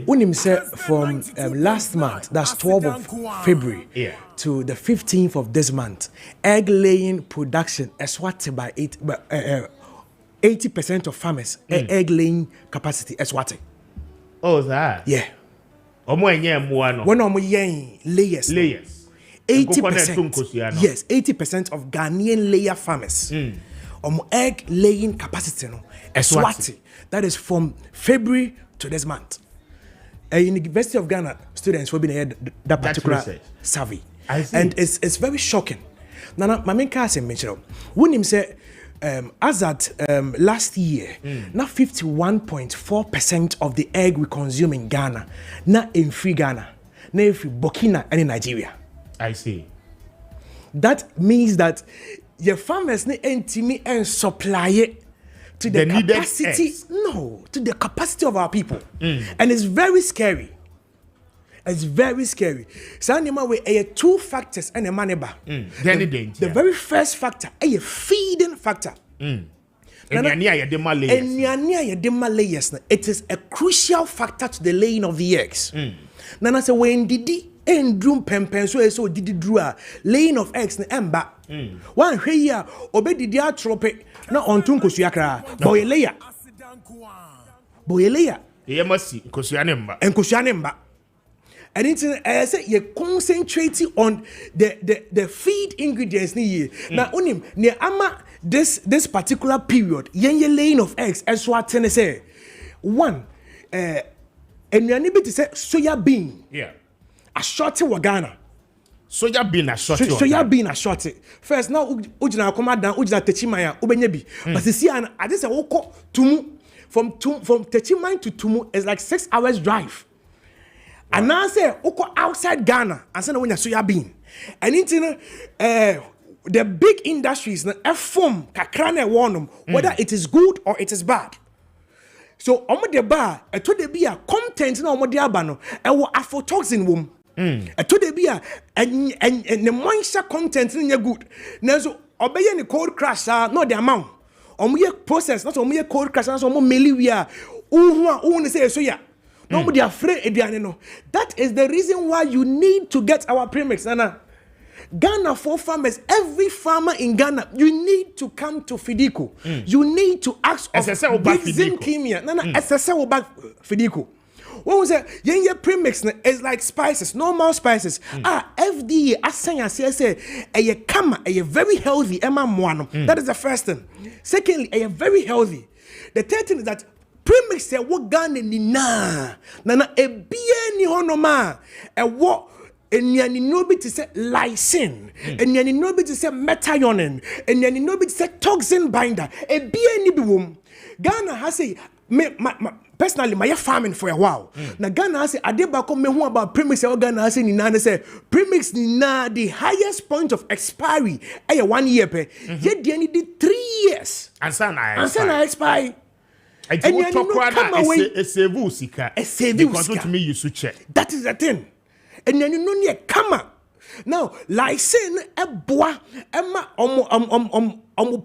Unim say from last month, that's 12th of February to the 15th of this month, egg laying production eswate by 80% of farmers egg laying capacity eswate. Oh, that? Yeah. When layers. 80%. Yes, 80% of Ghanaian layer farmers. Egg laying capacity eswate. That is from February to this month. University of Ghana students will be here that particular survey. And it's very shocking. Now, my main case mentioned when him say as at last year, now 51.4% of the egg we consume in Ghana, not in free Ghana, not in free Burkina and in Nigeria. I see. That means that your farmers need and supply it to the capacity. No, to the capacity of our people, and it's very scary. It's very scary. So, we two factors and a money bar. The very first factor, a feeding factor. It is a crucial factor to the laying of the eggs. Nana say when didi and drum pempen so didi drew laying of eggs na emba. One here obedi dia trope na ontun kosuakra boyeleya. Yemasi kosuanemba. Enkosuanemba. And it's say you concentrating on the feed ingredients ni now unim ne ama this particular period yenye laying of eggs as what ten say one enuane bi to say soya bean a shorty wa Ghana soya bean a shorty first now ujina come down ujina techimaya ubenya bi but see an I just say woko tumu from techimaya to tumu is like 6 hours drive. And now say, "Oko outside Ghana, and say when you soya bean, and into the big industries na form kakrane warnum whether it is good or it is bad. So omo de bar, to de be a content na omo de aba no, e wo aflatoxin wom. To de be and the moisture content na good. Na so obeye ni cold crash no the amount. Omo ye process, not omo ye cold crash, na so omo meli we a who say soya. Nobody afraid. That is the reason why you need to get our premix. Nana. Ghana for farmers, every farmer in Ghana, you need to come to Fidico. You need to ask of Big Zim Kimia. Nana, SSL back Fidico. What was it? Yenye premix is like spices, normal spices. FDA asanya say a kama a very healthy emma moano. That is the first thing. Secondly, a very healthy. The third thing is that premix say what Ghana ni na a bien ni honoma a what. And yani nobi to say lysine, and yani nobi to say methionine, and yani nobi to say toxin binder. A BNB womb. Ghana has a personally my farming for a while. Now Ghana has a adebako me who about premix or Ghana has in Nana say premix ni na the highest point of expiry. 1 year pe. Yet they need 3 years. And son I expire. And you talk about a sevu sika. A sevu sika. Me you check. That is the thing. And then you know near kama. Now, lysine a bois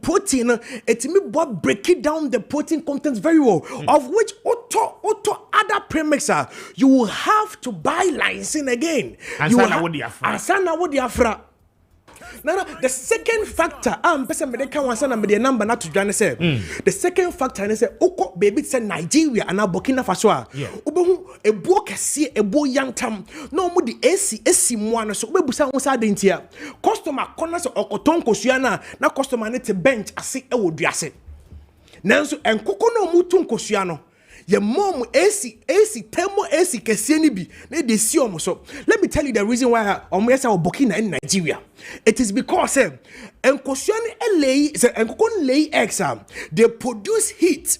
protein it me break it down the protein contents very well. Of which auto other premixer you will have to buy lysine again. Asana what the afra. Now, the second factor, person me can want me the number not to join say. The second factor is say, Oko baby say Nigeria and Burkina Faso. Ubehu a boy kesi a boy young tam. No mo the AC moana so we busa won sa dentia. Customer corner so okoton kosuana na customer ne te bench ase e wo duase. Nanso enkoko no mu tun kosuano. Your mom AC thermo AC kesieni bi na de si omo so. Let me tell you the reason why omo yesa Burkina in Nigeria. It is because enkosuani lay eggs they produce heat.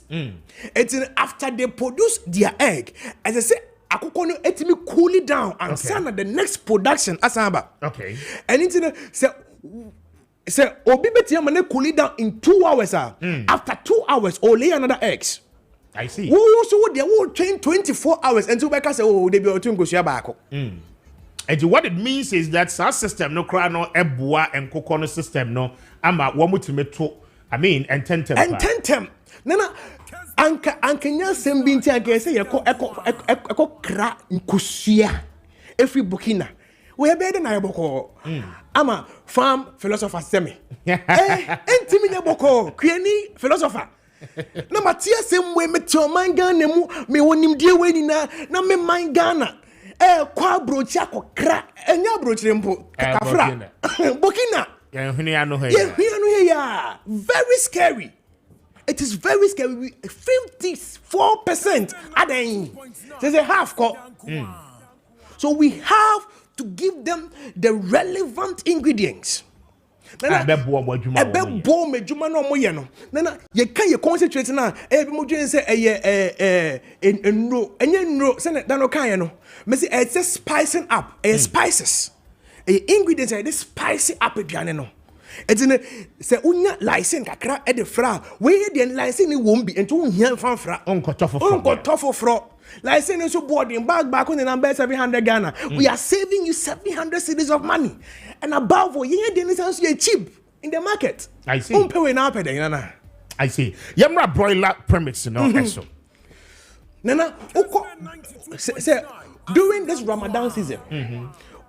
It's after they produce their egg as I say akoko no etimi cool it down and send the next production asamba. Okay. And it's say obi beti am na cool it down in 2 hours after 2 hours or lay another eggs. I see. Who they will train 24 hours and so back say they be otun kosua baako. And what it means is that our system no cry no eboa and cocono system no ama womu to meto I mean and tentem. Nana anka nya sembinti anka say eko kra nkosua every Burkina. We be dey na yeboko. Ama farm philosopher semi. Entimi nyeboko kweni philosopher. Na matia same way me to manga nemu me wonim die we ni na me mangana kwa brochi akokra enya brochi mpo kafra Burkina ya very scary. It is very scary. 54% aden there's a half so we have to give them the relevant ingredients. Nana bom ejuma no moye no nana ye kan ye concentrate na e bi mo dwen say enro say na no kan ye no me say it's spicing up spices ingredients this spicy up aduane no etine say unya lysine kakra e de fra we de lysine ni wom bi ento unhia fanfra onkotofo fro lysine so boarding bag back on the number 700 Ghana. We are saving you 700 cedis of money. And above all, you are cheap in the market. I see. I see. Yamra broiler premix, so. Nana, say during this Ramadan season,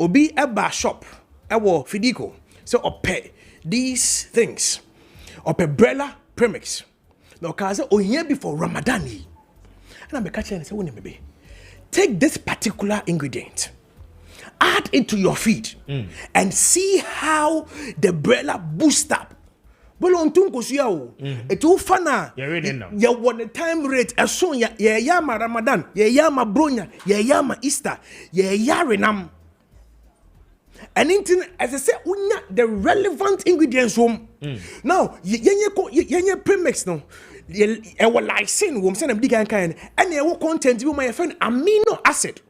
Obi Eba shop, Ewo Fidico, so pay these things, pay brella premix. No, cause here before Ramadan. And I'm catching and say, take this particular ingredient, add it to your feed, and see how the brella boost up. But on tunko it will fana. You ready now? You want the time rate as soon ya yama Ramadan, ya yama bronya, ya yama Easter, ya yarinam. And as I say, unya the relevant ingredients home. Now, yenye premix no. Ewa lysine wom send am digan kan and ewo content bi my friend amino acid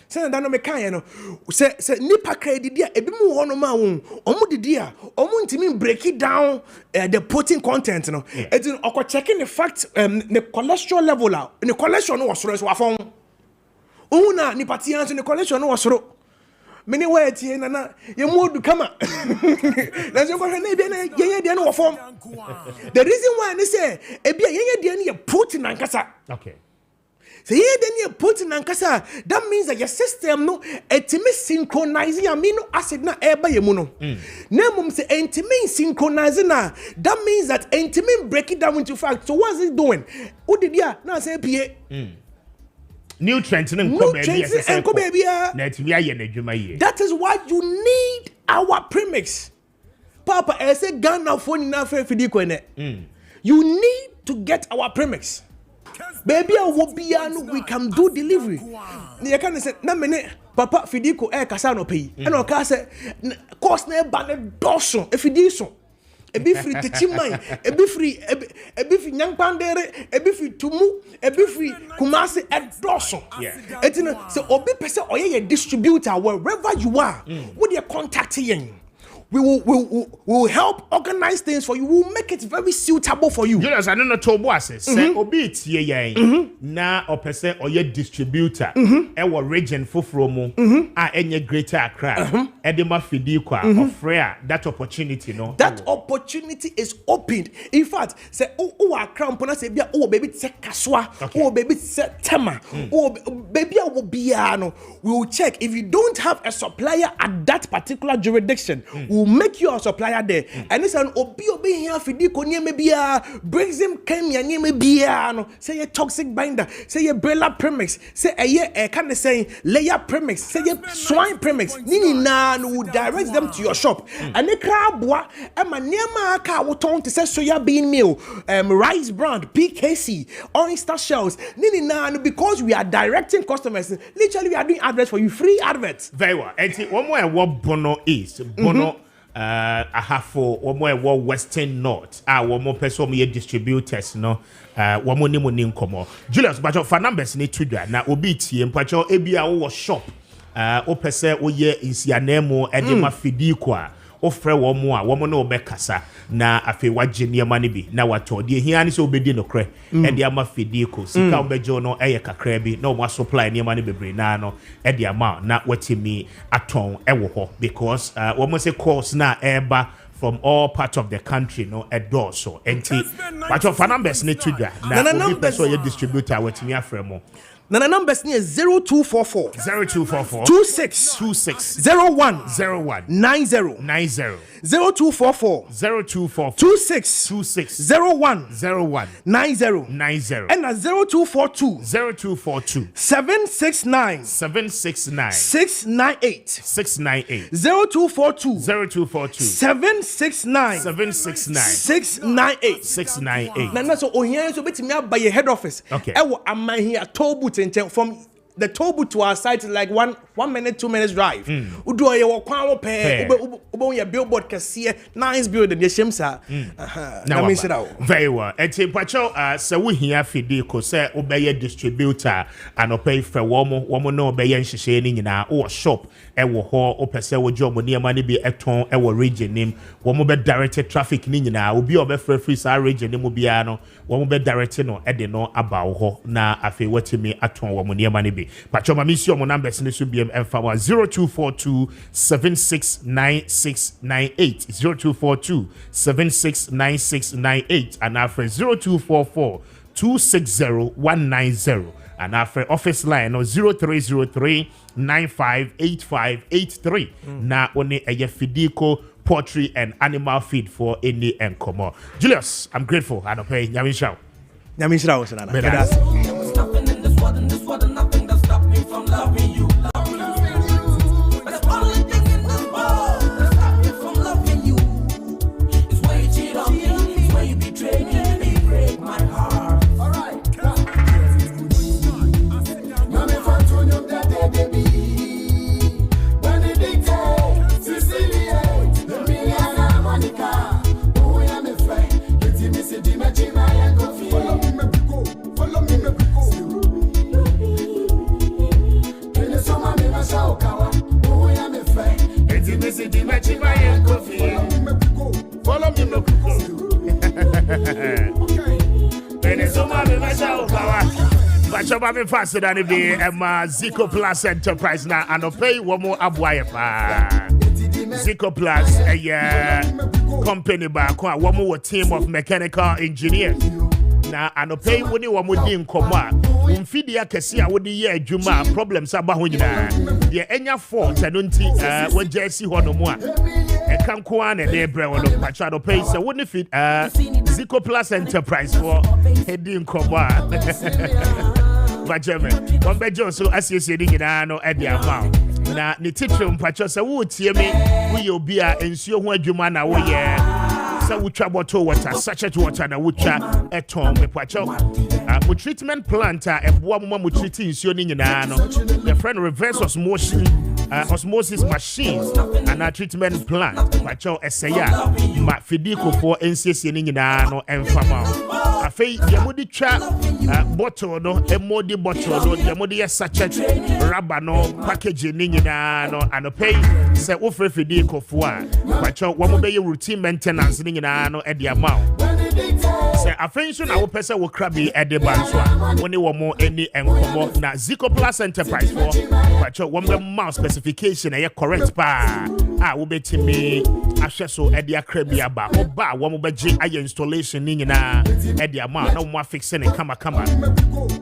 send that no me kan no say nipa credit dia ebi mu ho no ma won omo didi a omo ntimi break it down the protein content no it in okọ checking the fact the cholesterol level the cholesterol no was so afon una nipa tian so the cholesterol no was so many way tie na ye modu kama na so ko na bia na ye de no form. The reason why they say e bia ye de na protein ankasa. Okay. So ye de na protein ankasa, that means that your system no etimi synchronize amino acid na eba ye mu no. Na mum say etimi synchronize na, that means that etimi break it down into fact. So what's it doing? Odidia na say pie. nutrients and that is why you need our premix. Papa, I say Ghana phone na fe fidiko. You need to get our premix. Baby, we can do delivery. You can say, na mene, Papa Fidiko kasa no pay. And o say cost na ba ne doso e fidiso. E be free techimai, e be free nyampandere, e be free tumu, e be free kumase e doso. Etina say obi pese oye distributor wherever you are. With your contact yen. We will help organize things for you. We will make it very suitable for you. Julius, I don't know to boss. Say obit ye na opese or ye distributor. Ewa region fufromo. Enye Greater Accra. Edema Fidikwa. Ofrea that opportunity no. That opportunity is opened. In fact, say Accra mpona say bia baby se kaswa. Baby se tema. Baby biano. We will check if you don't have a supplier at that particular jurisdiction. Will make you a supplier there. And it's an obi here Fidiko nyeme bia, brings him Kenya nyeme bia no. Say a toxic binder, say a brella premix, say a kind of saying layer premix, say a swine premix. Nini na no will direct them to your shop. And the crabwa and my nema ka will turn to say soya bean meal, rice brand, PKC, oyster shells. Nini na no, because we are directing customers. Literally we are doing adverts for you, free adverts. Very well. And one more what Bono is. Bono ahafo wo Western North one more person me distributors no one more ni nkomo Julius but for numbers ni tudwa na obi tie mpacho ebia wo shop o pese wo ye insianemo e de ma fidiko a ofre wo mo a wo mo na obekasa na afi wagye niema ne bi na wato de hia ne se obedi no kre e de ama fidiko sika obejo no eye kakra bi na o supply niema ne bebre na no e de ama na watimi aton e wo ho because wo mo se course na eba from all parts of the country no a door so enti but for numbers ne tudwa na obi person ye distributor watimi afremo. Nana numbers near 0244 26 01 90 0244 26 01 90 and 0242 769 698 0242 769 698 Nana so ohia so betimi aba your head office ewo aman here tobu from the Tobu to our site is like 1 minute 2 minutes drive. Udo ye wo kwan wo pe ubo ye billboard kase nice building ye shemsa. Na me say that. Very well. Enti pacho se wo hia fidi ko se obeye distributor anopay fe wo mo no obeye nhihye ni nyina wo shop e wo ho opese wo job ni ma ne bi eton e wo region nim wo mo be directed traffic ni nyina obi obe free sa region ni mo bia no wo mo be directed no e de no aba wo ho na afi watimi aton wo mo ni ma ne bi pacho ma misi o mo numbers ni so biem emfa 0242 769698 0242 769698 and our friend 0244 260 190 and our friend office line no 0303 958583 na one eye Fidiko poultry and animal feed for any encomo. Julius, I'm grateful. I don't pay Nyamisha Sanana. Nothing in this world, nothing that stop me from loving you. But the only thing in this world that stop me from loving you is when you cheat on me, is when you betray me, and you break my heart. Alright. Follow me, but you're very faster than it be Zico Plus Enterprise now, and I'll pay one more abwire. Zico Plus, a company back, one more team of mechanical engineers. Now, and I'll pay when you want to come out. Umfidia Cassia would the year Juma problems about when you are. Yeah, any fault, I don't think when Jesse Honomwa. And come Kwan and Debra on the Pachado Pace, so wouldn't fit Zico Plus Enterprise for heading Koba. Bajame, one bejo so associating in ano at the amount. Na ni teacher mpacho sa wo tie me wo ye obi a ensuo ho adwuma na wo ye sa wo twa bottle water sachet water na wo twa eton me pacho mo treatment plant a eboa mo treat nsuo ni nyina no the friend reverse osmosis machines and a treatment plant pacho eseya ma fidiko for NCC ni nyina no emfama afei ye modi twa bottle no emodi bottle no ye modi sachet rubber no package ni nyina no anopay se wo frɛ fidiko for a pacho wo mo be routine maintenance ni nyina no e de amount se afei so na wo pese wo krabi e de ban so a woni wo mo eni enkomo na Zico Plus Enterprise for pacho wo mo mouse specification e correct pa wo betimi ahwe so e de akrabi aba oba wo mo beje aye installation ni nyina e de amount na wo mo fix ne kama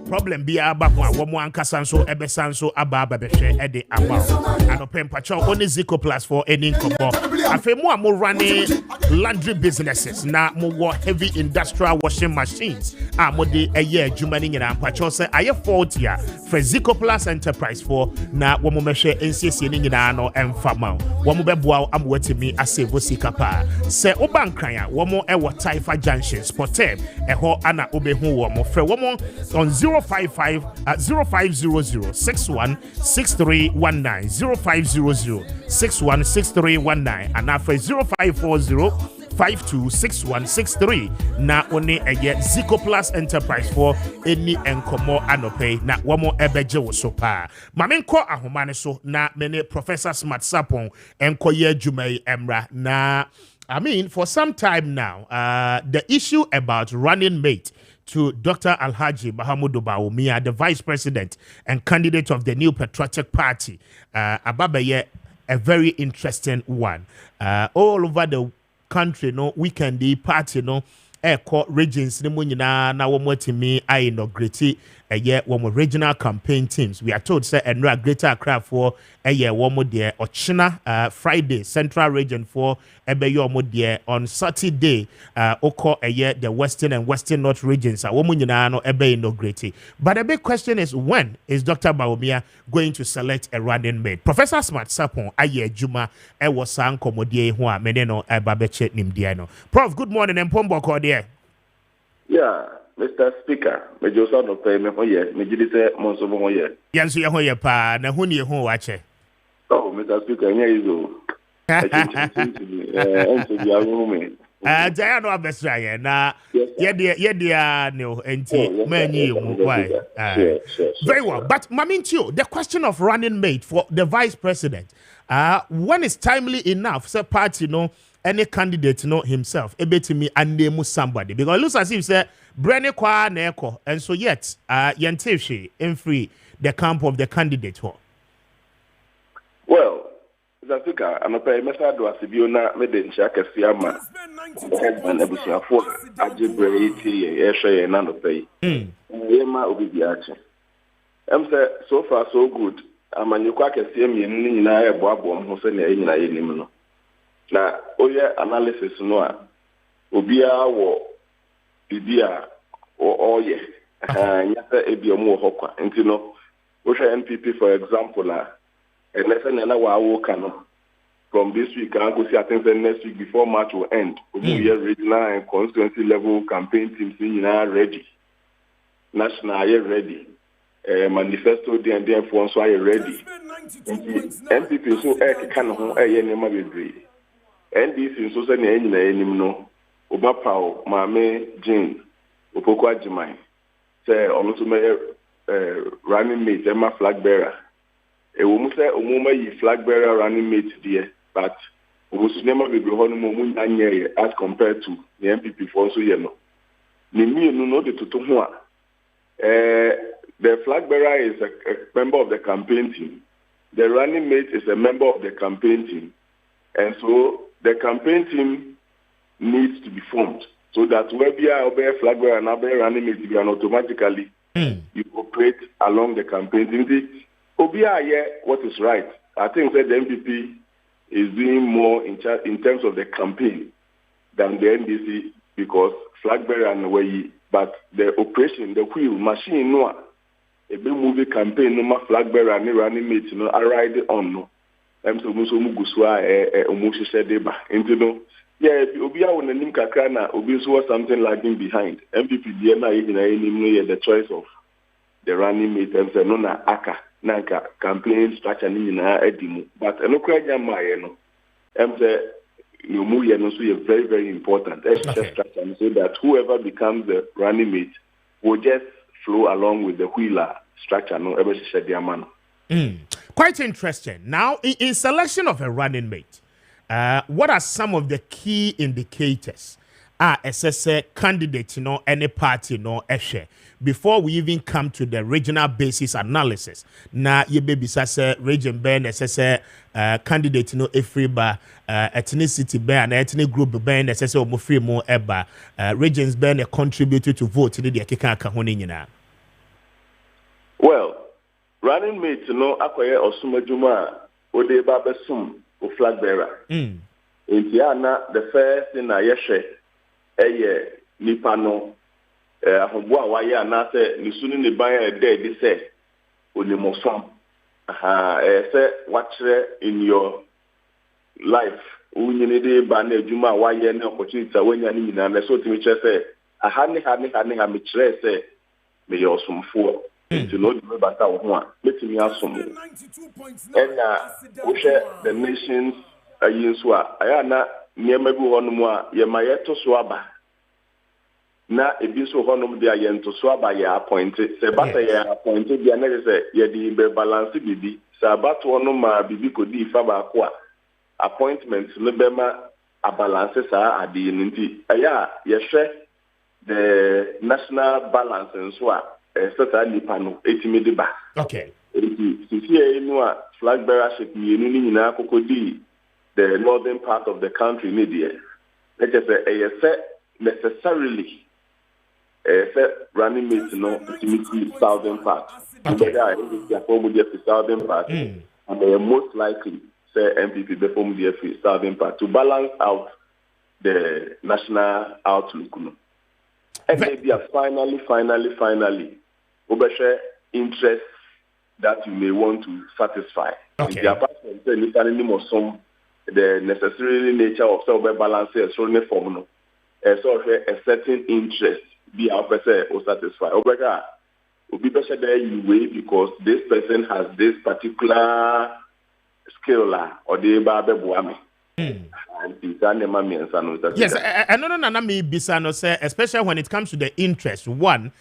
problem bi aba ko wo mo ankasa so e be sanso aba behwe e de amount anopem pacho oni Zico Plus for eni enkomo afei mo mo running laundry businesses na mo wo heavy industrial washing machines amode eye adwuma ni nyina mpacho se aye fault ya for Zico Plus Enterprise for na wo mo mehwe NCC ni nyina no emfama wo mo beboa amwatimi asebo sikapa se obankran a wo mo ewo Taifa Junction Sportem eho ana obehu wo mo frɛ wo mo on 055 0500 616319 0500 616319 and after 0540 526163 na one eye Zico Plus Enterprise for any enkomo anope na womo ebeje wo so pa mamenko ahomane so na mene Professor Smart Sapon enkoye adwumai emra na I mean for some time now the issue about running mate to Dr. Alhaji Mahamudu Bawumia, the Vice President and candidate of the New Patriotic Party ababaye a very interesting one all over the country no weekend the party no airco regions ni mu nyina na wo motimi I inaugurate wo regional campaign teams. We are told say enra Greater Accra for wo mo de ochina Friday Central Region for yo mo de on Saturday oko the Western and Western North regions wo mo nyina no inaugurate. But the big question is, when is Dr. Bawumia going to select a running mate? Professor Smart Sapon aye adwuma wo san komodie ho a mene no babeche nimdia no. Prof, good morning and pombo ko there. Yeah, Mr. Speaker, me Josa no pay me hoye, me jidi se monso mo hoye. Yanso ye hoye pa na hu ne hu wache. Oh, Mr. Speaker, nya izo. Jaya no abesra ye na ye dia no enti manyi mu why. Very well, but Mamintio, the question of running mate for the vice president, when it's timely enough, say party no any candidate know himself ebetimi and name somebody, because it looks as if say Brenny kwa neko, and so yet yentefshi in free the camp of the candidate ho. Well, Mr. Speaker, I'm a pay message to Asibiona Medencha Kessiama and Ebusiafo Ajibreti Eshe and Nano Pay. Yema Obibiachi. Say so far so good. I'm a new quack Kessiam in Naya Boabom Hosenia in Nayanimino. Na oye analysis no obia wo bibia o oye nyata ebiomu hokwa nti no wo hwe NPP for example and na wa wo kano from this week I go see I think next week before March will end year regional and constituency level campaign teams are ready, national are ready, manifesto and for so are ready. NPP so can ho nema bebre NDC so say na enyim no obapao maame Jane opoko ajiman say ono to me running mate Emma flag bearer e wo mu say omuma yi flag bearer running mate there, but wo sinema bebre ho no mu nyanye as compared to the MPP for so ye no ni mi no de toto ho a the flag bearer is a member of the campaign team, the running mate is a member of the campaign team, and so the campaign team needs to be formed so that where we are flag bearer and running mate be automatically you operate along the campaign team. What is right? I think that the MPP is doing more in terms of the campaign than the NDC, because flag bearer and way, but the operation, the wheel machine, no, big movie campaign no ma flag bearer and running mate no I ride on no. I'm so go so almost said deba. Into no. Yeah, obi a won nim kakra na obi so was something lagging behind. MPP dey na the choice of the running mate and say no na aka nanka campaign structure ni na edimu. But no kra jama ye no. Say no mu ye no so ye very very important. Structure so that whoever becomes the running mate will just flow along with the wheeler structure no ever said the man. Quite interesting. Now, in selection of a running mate, what are some of the key indicators? SSA candidate, any party, before we even come to the regional basis analysis. Now, you baby say region ben SSA candidate, Afriba, ethnicity ben, ethnic group ben, SSA Mufri mo eba, regions ben a contributor to vote in the Akika Kahonina. Well, running mate, akoye osumajuma ode babesum o flag bearer. Intiana the first thing I yeshe eye nipa no ahobo a waye na se nisunu ne ban e de se onimosom say watchre in your life unyine de ba na adwuma waye na opportunity wanya ni nyina na so timi kire se ahane ha me kire se me yosumfo to know the bata ho let me asom and the nations ayinso ayana niema bi honom a ye mayeto so aba na ebi so honom dia ye nto so aba ye appointed se bata ye appointed dia na se ye di be balance bibi sa bata honom ma bibi ko di fa ba ko a appointment no be ma a balance sa adi nti aya ye hwe the national balance nso a certainly pano etimi ba. Okay. Iti flag bearership ni nyina kokodi the northern part of the country media. Let us say necessarily running mate no etimi southern part. Okay. Southern part. And they are most likely say MPP perform the southern part to balance out the national outlook. And maybe finally obeshe interest that you may want to satisfy. Okay. The apart from the necessary nature of self balance so ne form no. So a certain interest be our person or satisfy. Obeka obi beshe there you way because this person has this particular skill or the ba bebuame. Yes, no, me bisano say, especially when it comes to the interest. One,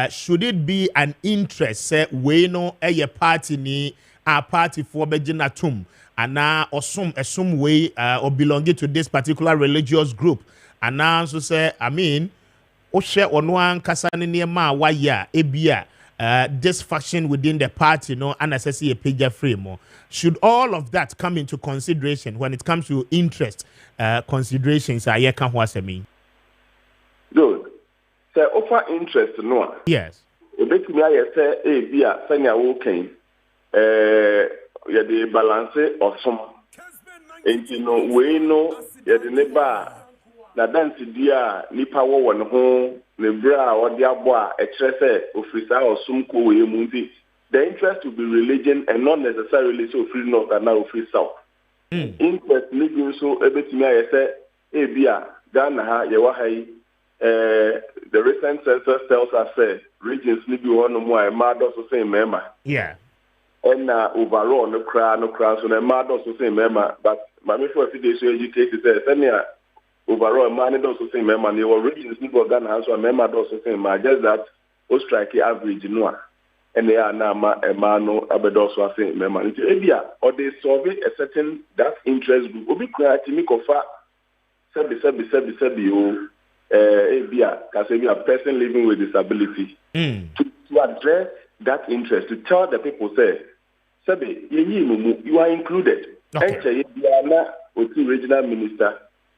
should it be an interest? Say, we know a party ni a party for Bejinatum, and now or some way or belonging to this particular religious group, and now so say, I mean, Oshe Onwan Kasani Niema Waya Ebia. This faction within the party, and assessing a page frame. Should all of that come into consideration when it comes to interest considerations? I can't what I mean. Good. So offer interest, no. Yes. Make me say, be a senior walking. The balance of some. And we know the neighbor. Na dance dia nipa wo won ho lebra or dia boa e kire se ofisa osumko we mundi. The interest to be religion and not necessarily so free north and now free south. Interest living so ebetimi ayese ebia Ghana ha ye wa hai the recent census tells us regions live one more a mad also same member. Yeah. And overall no cry so na mad also same member but my for a few days educated say overall, man also say member. The regions people Ghana also member also say just that o strike average no, and they are now a man no abedoso say member. It's area or they solve a certain that interest group. Obi create me kofa sebi o area because we are person living with disability to address that interest to tell the people say sebi you are included. Okay. Regional minister.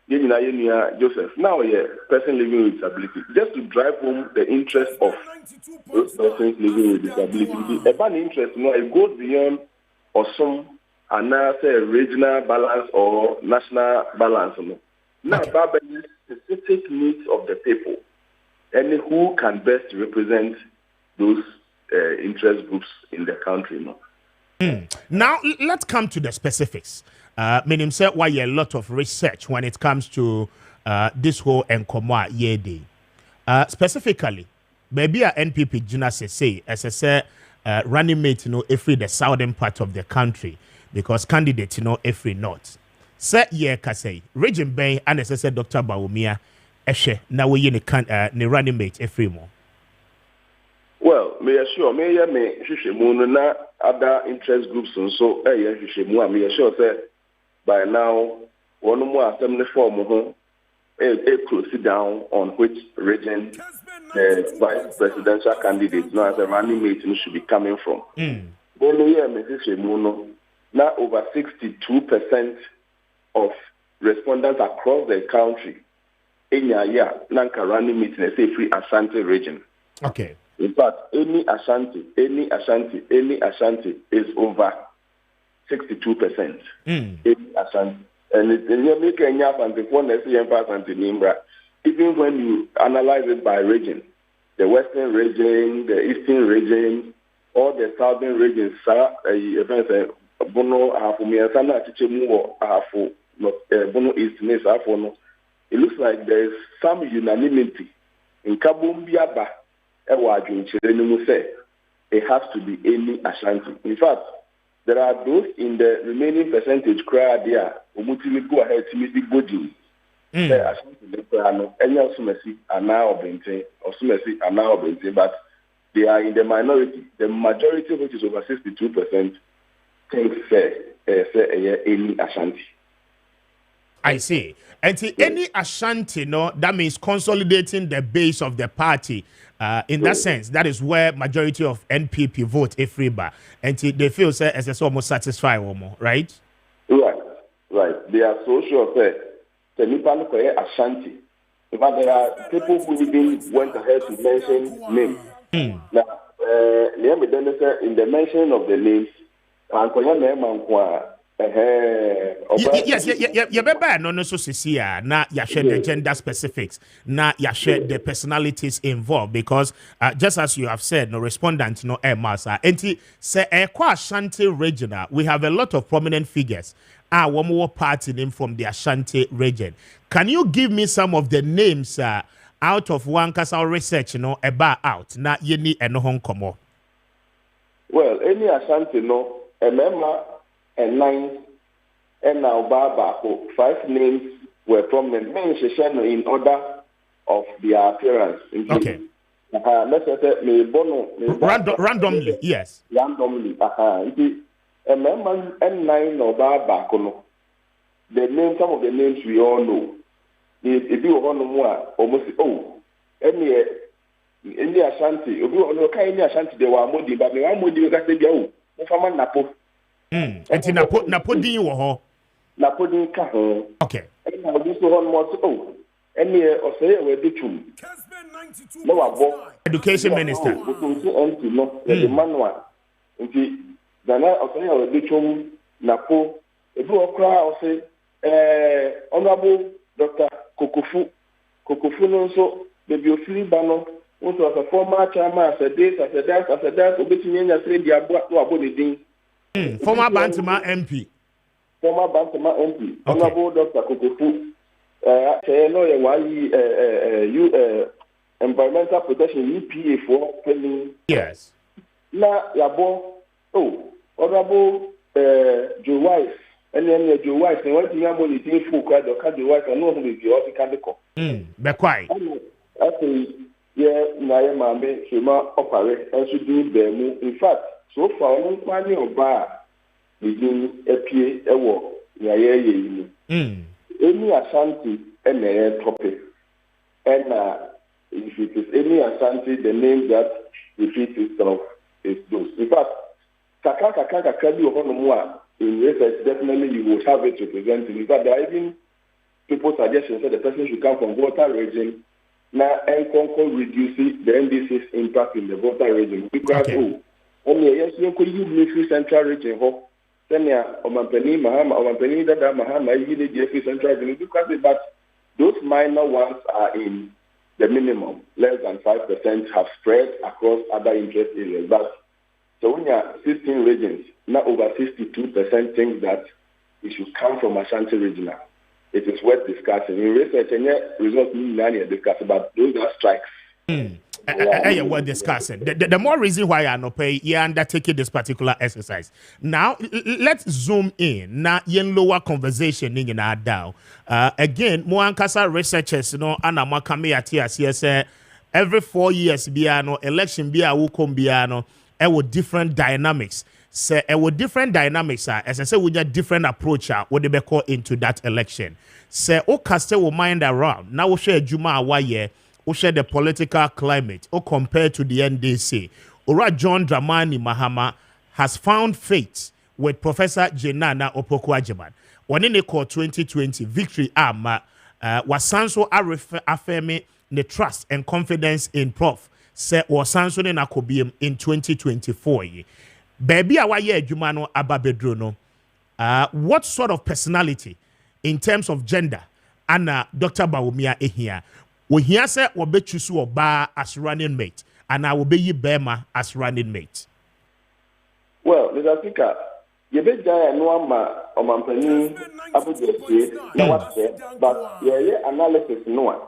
Joseph, now person living with disability, just to drive home the interest of those persons living with disability. The ban interest, it goes beyond or some another regional balance or national balance. Now, about the specific needs of the people and who can best represent those interest groups in the country. No. Now, let's come to the specifics. Meaning, sir, why a lot of research when it comes to this whole Nkomo Yede. Specifically, maybe a NPP Juna say, as I said, running mate, every the southern part of the country, because candidate, every north. Sir, yeah, Kasei, Region Bay, and as I said, Dr. Bawumia, Eshe, now we in the running mate every more. Well, me assure me Shishemu na other interest groups and so Shishemu, me assure say by now one more assembly form could sit down on which region the vice presidential candidate now as a running mate should be coming from. Only here me Shishemu now over 62% of respondents across the country in Nanka running mate in a say free Ashanti region. Okay. In fact, any Ashanti is over 62%. Any Ashanti. And you make a even when you analyze it by region, the western region, the eastern region, all the southern regions, it looks like there is some unanimity in Kabumbiaba. It has to be any Ashanti. In fact, there are those in the remaining percentage crowd there who will go ahead to meet the body. But they are in the minority. The majority, which is over 62%, thinks any Ashanti. I see. And see, any Ashanti, that means consolidating the base of the party. In that sense, that is where majority of NPP vote Afriba. And they feel as it's almost satisfied, right? Right. They are so sure that the Nipan Ashanti. In fact, there are people who even went ahead to mention names. Now, in the mention of the names, yes, no so na ya share the gender specifics, na ya share the personalities involved, because just as you have said, no respondent no massa. Enti say Ashanti region, we have a lot of prominent figures. One more party name from the Ashanti region. Can you give me some of the names out of one Kasau research, about out na yeni eno Hong Kong? Well, any Ashanti a member and 9. And now, Baba, 5 names were prominent. In order of their appearance. Okay. Let's say randomly, yes. Randomly. A member and 9 or Baba, the name, some of the names we all know. If you want more, almost any Ashanti, if you any Ashanti, they were Modi, but me, I'm Modi, you got to go. Mufaman Napo. And Napodi wo Napodi ka ho. Okay. And now this one more any or say we do chum. No abo. Education minister. The manual. Nti dana o say we do chum Napo. Ebi okra o say honorable Dr. Kokofu no so the biofili bano also as a former chairman as a that obetimi nya say dia abo ne din. Former Bantama MP. Okay. Honorable Dr. Kokofu, environmental protection EPA for pending. Yes. Na yabo. Honorable Joe Wise, and then Joe Wise, and what you have on the team for quite the Joe Wise, and no who is the Candico. Be quiet. I say, yeah, Naya Mambe, Shema operate, and should do them. In fact, so far, no money or bar. Begin APA ewo ya ye any Ashanti and a topic, and if it is any Ashanti, the name that defeats itself is those. In fact, Kaka Kabi Ohonomua in research, definitely you will have it represented. In fact, there are even people suggestions that the person should come from voter region now and reduce the NDC's impact in the voter region. Because only yes, you could use central region. Senior Omampeni Mahama, Omampeni Dada Mahama, you need the central region because but those minor ones are in the minimum, less than 5%, have spread across other interest areas. But so when you are 16 regions, now over 62% think that it should come from Ashanti regional. It is worth discussing. In research, and yet results mean discuss about those are strikes. We're discussing. The more reason why I not pay, you're undertaking this particular exercise. Now, let's zoom in. Now, yen lower conversation in our down. Again, more ankasa researchers, Anna Kwame Appiah say every 4 years, biano election biya will come biano, with different dynamics. Say with different dynamics, as I say, with a different approach, what they be called into that election. Say, cast will mind around. Now we share Juma awaye. We share the political climate or compared to the NDC. Ora John Dramani Mahama has found faith with Professor Jenana Opoku-Agyeman. When in the call 2020 victory wasanso affirming the trust and confidence in Prof. Say wasanso ne nakobium in 2024. Baby awaye adwuma ababedro no. What sort of personality in terms of gender Anna Dr. Bawumia ehia? We hear say we be choose oba as running mate, and I will be ye Bema as running mate. Well, Mr. Speaker, you be there no ama omampani abudesi na what's but yeah analysis no one.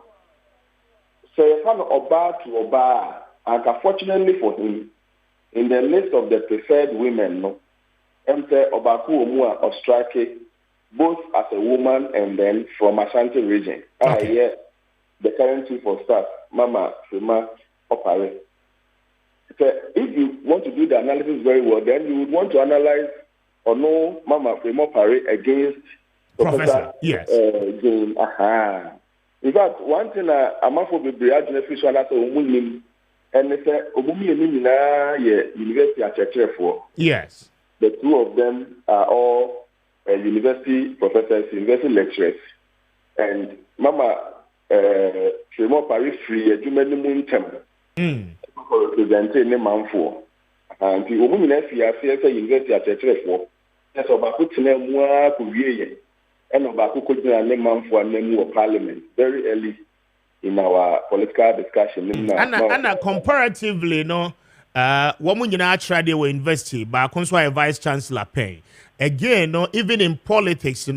So you find oba to oba, and unfortunately for him, in the list of the preferred women, no, Mte Obaku Omua of Strike, both as a woman and then from Ashanti region. Okay. The current chief of staff, Mama Fema Opare. So if you want to do the analysis very well, then you would want to analyze or know Mama Fema Opare against Professor yes. Jane. In fact, one thing I'm after the Brian official as a woman, and they say University at for. Yes. The two of them are all university professors, university lecturers, and Mama. Femo Paris free a jumeni muntem. Representing the man for. And the woman in FIA university at for. That's about putting them more kuye. And about putting a man for a name of parliament very early in our political discussion. And comparatively, no, woman in our tried they were investing, but also a vice chancellor pay. Again, no, even in politics,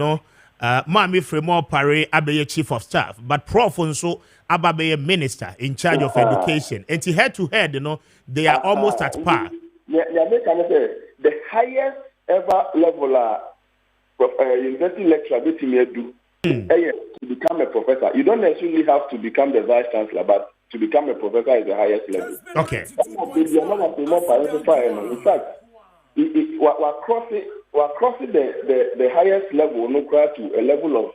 Mami Femo Pare Abeye chief of staff, but Prof also Ababeye minister in charge of education. And head to head, they are almost at par. The highest ever level university lecturer to become a professor. You don't necessarily have to become the vice chancellor, but to become a professor is the highest level. Okay. In fact, we're crossing the highest level, to a level of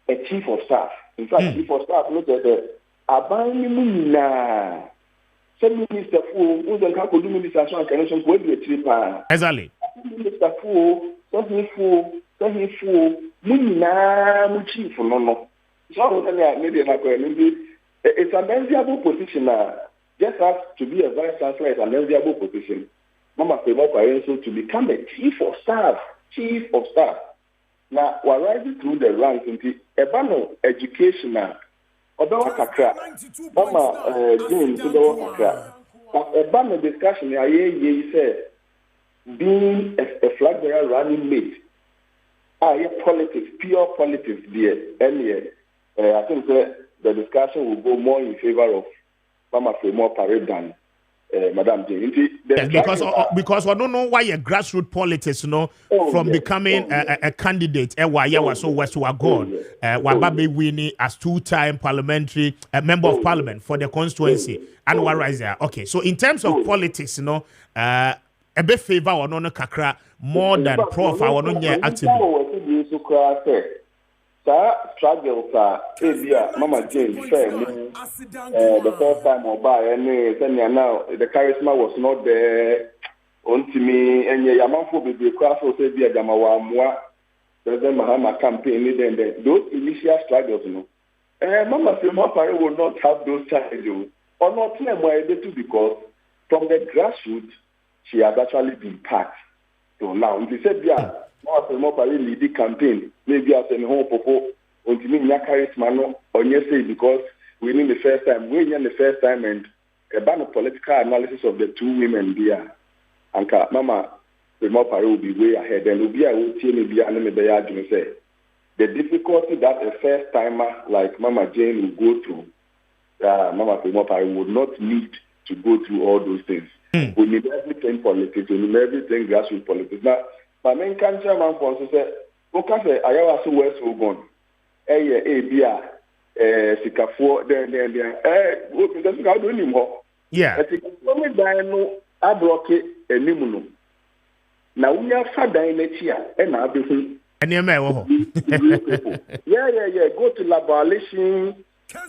a chief of staff. In fact, chief of staff, look at the Abanimuna. Some minister who don't have to do minister and connection with the cheaper. Exactly. Minister fool, something fool, Munina, chief, no. So, maybe it's an enviable position now. Just as to be a vice chancellor is an enviable position. Mama Femo Parenso to become a chief of staff. Now, we're rising through the ranks into Ebano educational. Odawa Kakra. Mama James Odawa Kakra. But Ebano discussion, I say, being a flag bearer running mate. Politics, pure politics, dear. And I think the discussion will go more in favor of Mama Femo Parenso than Madam Jane. Yes, because I don't know why a grassroots politics, from becoming a candidate, why you was so west to a goal, Wababe Winnie as 2-time parliamentary member of parliament for the constituency, and what rise there. Okay, so in terms of politics, a bit favor or no kakra more than Prof. I want to actively. Struggles Mama Jane the first time I buy and now the charisma was not there on to me and Yamanfo be craft or say via Gamawa President Mahama campaign then those initial struggles Mama Femo Pare will not have those challenges or not why they do because from the grassroots she has actually been part. So now if you said Mama Pare lead campaign maybe as a home popo on to me charisma no or you say because winning the first time, winning the first time, and a political analysis of the two women there. And Mama, the more will be way ahead, and will be a routine be an say the difficulty that a first timer like Mama Jane will go through, Mama Pimopari would not need to go through all those things. We need everything politics, we need everything grassroots politics. Now, my main country man for say, okay, I was so west so gone. Sikafo then what doesn't go do anymore. Yeah. I think when we die no abroke enimu. Now we are father in the chair and I'll be yeah. Go to Labalation,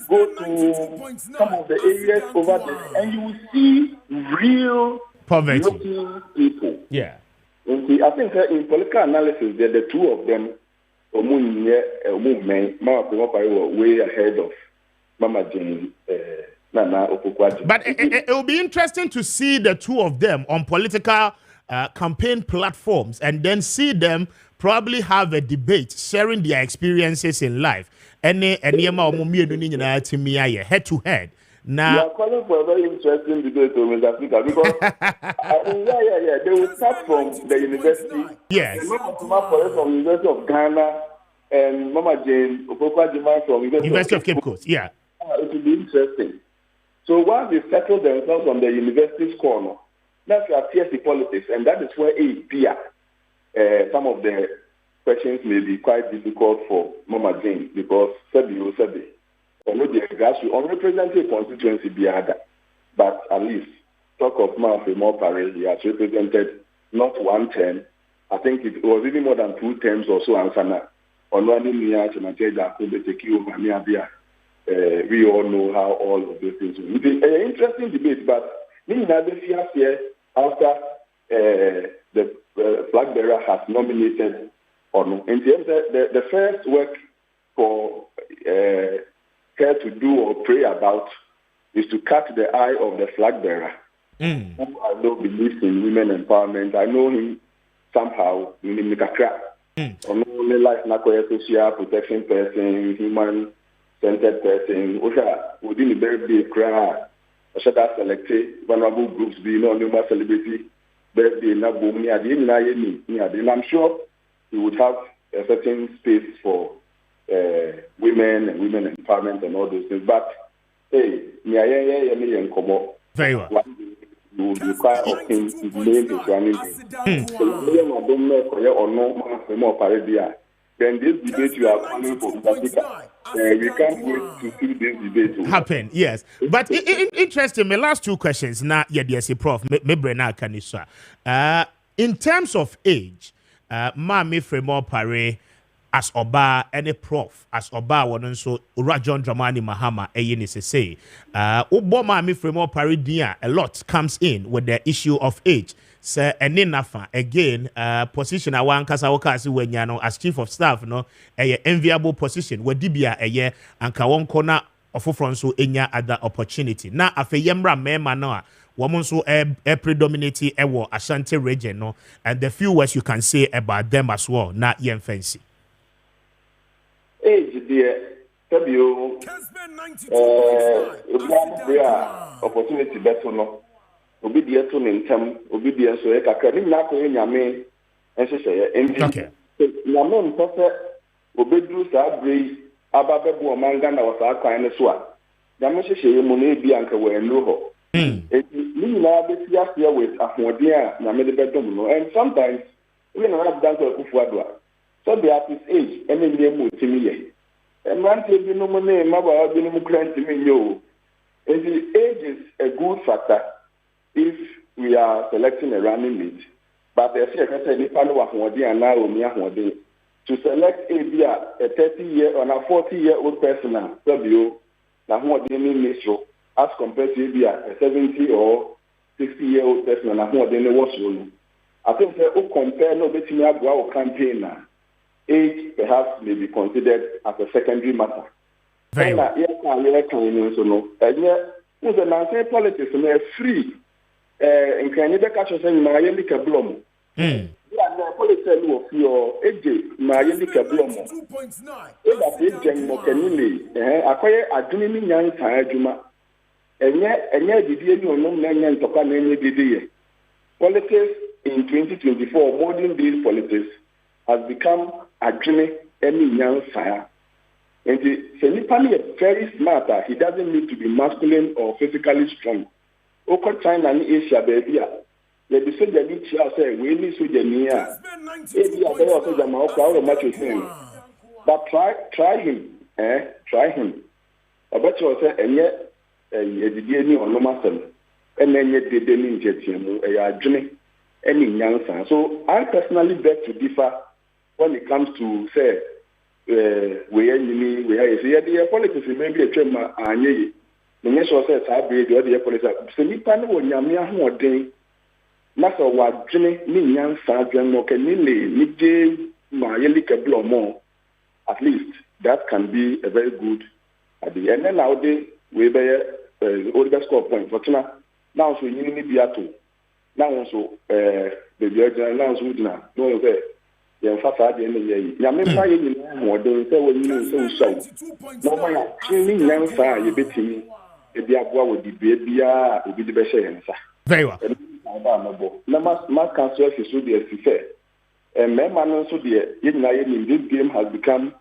go to some of the areas over there, and you will see real poverty people. Yeah. And I think in political analysis, the two of them way ahead of Mama Jane, Nana Opokwati. But it will be interesting to see the two of them on political campaign platforms and then see them probably have a debate, sharing their experiences in life. Head to head. Now, you are calling for a very interesting debate, Mr. Speaker, because they will start from the university. Yes. Mama from University of Ghana and Mama Jane Opokwati from University of Cape Coast. Yeah. It will be interesting. So once they settle themselves on the university's corner, that's your TSC politics, and that is where some of the questions may be quite difficult for Mama Jane because Sebi. Unrepresented constituency be other, but at least talk of Maakye more parade, he has represented not 1 term. I think it was even more than 2 terms or so. Ansana on one we all know how all of these things will be. An interesting debate, but after the flag bearer has nominated or no. In terms of the first work for care to do or pray about is to catch the eye of the flag bearer. Who I know believes in women empowerment. I know him somehow in Mikakra. Only life nakoya social protection person, human-centered person. Within the very big crowd, I should have selected vulnerable groups being on the celebrity birthday. And I'm sure we would have a certain space for women and women empowerment and all those things. But hey, very well. You would require of him to name his running name. Then this debate you are calling for, we can't wait to see this debate happen. Yes, but interesting. My last 2 questions. Now, Prof. In terms of age, Mami Fremo Pare as Oba any Prof as Oba one so John Dramani Mahama say Ubo Mami Fremo Pare dia a lot comes in with the issue of age. Sir Eninafa again position a one kasa wakasi when you know as chief of staff no a enviable position where dibia a year and kawon corner of front so enya other opportunity. Now afe yemra mema no woman so predominate ewo Ashanti region no and the few words you can say about them as well not yen fancy. Age dear Fabio opportunity better no obedience to Nintam, obedience to Ekaka, Nako Yame, and she say, Yaman Potter, Obedu Sabri, Ababu, Mangana was our kind of swat. Yamashe Mone Bianca were in Luho. Nina, this year with Ahmodia, Namede Bedomo, and sometimes we have done to a Kufwadwa. So they are his age, and then they move to me. And man, you know, my name, Maba, you know, grant to me, yo. And the age is a good factor if we are selecting a running mate. But there's a to select a 30-year or a 40-year-old person as compared to a 70 or 60-year-old person. I think that compare no between our campaign. Age perhaps may be considered as a secondary matter. Very well. Politics free. In Canada, catch us in my blom. politics of your AJ, my Yelika Blomo. If I did Mokanile, acquire a dreaming young Tajuma, and yet the day you know, Nanyan Tokan any day. Politics in 2024, modern day politics has become a dreaming any young fire. And Senipani is very smart. He doesn't need to be masculine or physically strong. Oko China and Asia, baby. Let the soldier be say, we need soldier near. But try him. Try him. I bet you say, and yet, the DNA or no master. And then yet, they didn't get him. A dreaming any young son. So I personally beg to differ when it comes to, say, we are politics, maybe a term, and ye. The nation says, I be the politics. Senipan will Yamia more day. Nasa wa Jenny, Nyan Sergeant, no can Nijay, Mayelika Blomo. At least that can be a very good idea. And then nowadays, we bear the score point. But now, so you need to now also, the Georgia announced Woodna, no, there. The Fasa, the enemy, Yamima, more than say when you so. No, my training young fire, you bet me. The Diabwa would be the best answer. Very well. My counsel is so dear, fair. And my man also dear, in this game has become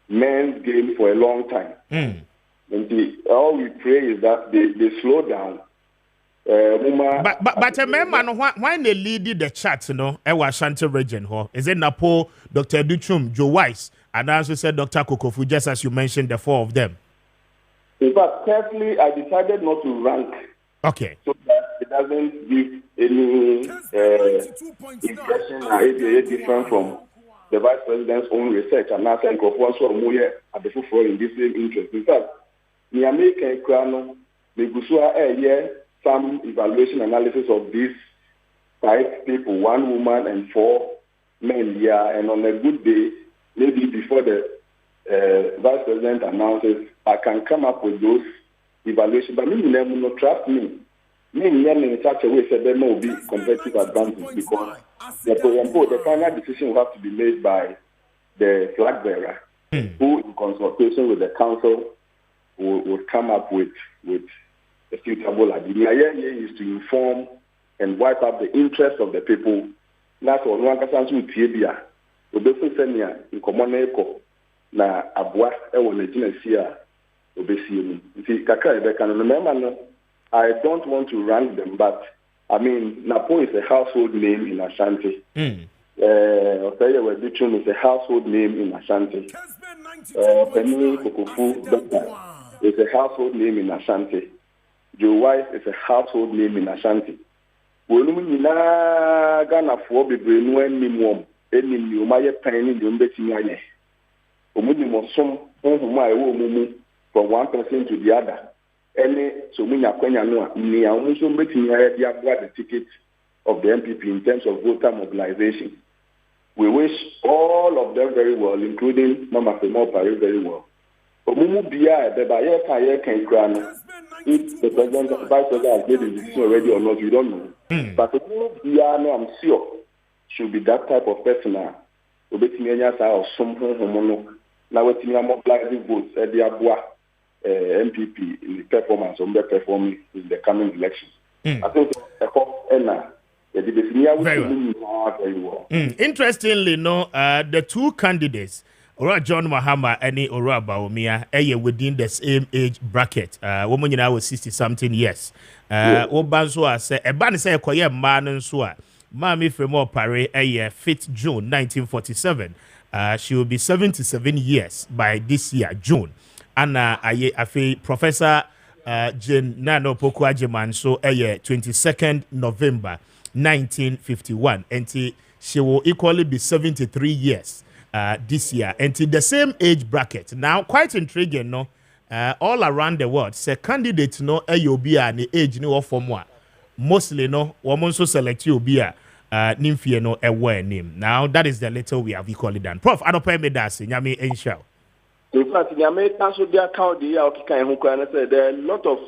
men's game for a long time. And all we pray is that they slow down. But a man, why they lead the chat, you know, Ashanti region, is it Napo, Dr. Duchum, Joe Weiss, and I also said Dr. Kokofu, just as you mentioned, the four of them. In fact, carefully, I decided not to rank. Okay. So that it doesn't give any impression or idea different from the Vice President's own research. And now saying Kokofu so more at the forefront in this same interest. In fact, the American Krano, the Gusua some evaluation analysis of these 5 people, 1 woman and 4 men. Yeah, and on a good day, maybe before the Vice President announces, I can come up with those evaluations. But me, no trust me. Me, in such a way, that there will be competitive advantage because the final decision will have to be made by the flag bearer, who, in consultation with the council, will come up with a suitable idea. The idea is to inform and wipe out the interest of the people. That's what one can say with Tibia. The best thing in common echo. Na abwa ewo na Genesia obesi nti kakra ebe kan remember I don't want to rank them, but I mean Napo is a household name in Ashanti. Osaye Weduchum is a household name in Ashanti. Penny Kokofu Doctor is a household name in Ashanti. Joe Weiss is a household name in Ashanti. Wolumu nyina Ghana fo bebre no animum enim ni o maye pan ni de mbetimi aye. From one person to the other. Any so many Akwenya the ticket of the MPP in terms of voter mobilization. We wish all of them very well, including Mama Femo Pari very well. If the president of the vice president has made a decision already or not, we don't know. But I'm sure should be that type of person now. Now we're mobilizing votes at the Abua MPP in the performance of performing in the coming elections. I think very well. Interestingly, the 2 candidates, Ora John Mahama and Ora Baumia, within the same age bracket. Woman now was 60-something years. Obansoa said, a ban say a man and so. Mami Femo Pare, 5th June 1947. She will be 77 years by this year, June. And Professor Jane Nano Pokuajeman, so 22nd November 1951. And she will equally be 73 years this year. And the same age bracket. Now, quite intriguing, no? All around the world, say candidates no AOB and the age no form one. Mostly no, women so select you be Nimfie no a name. Now that is the letter we have equally done. Prof, I don't pay me that. Nyame Enshao. In fact, Nyame also the account the okay and say there are a lot of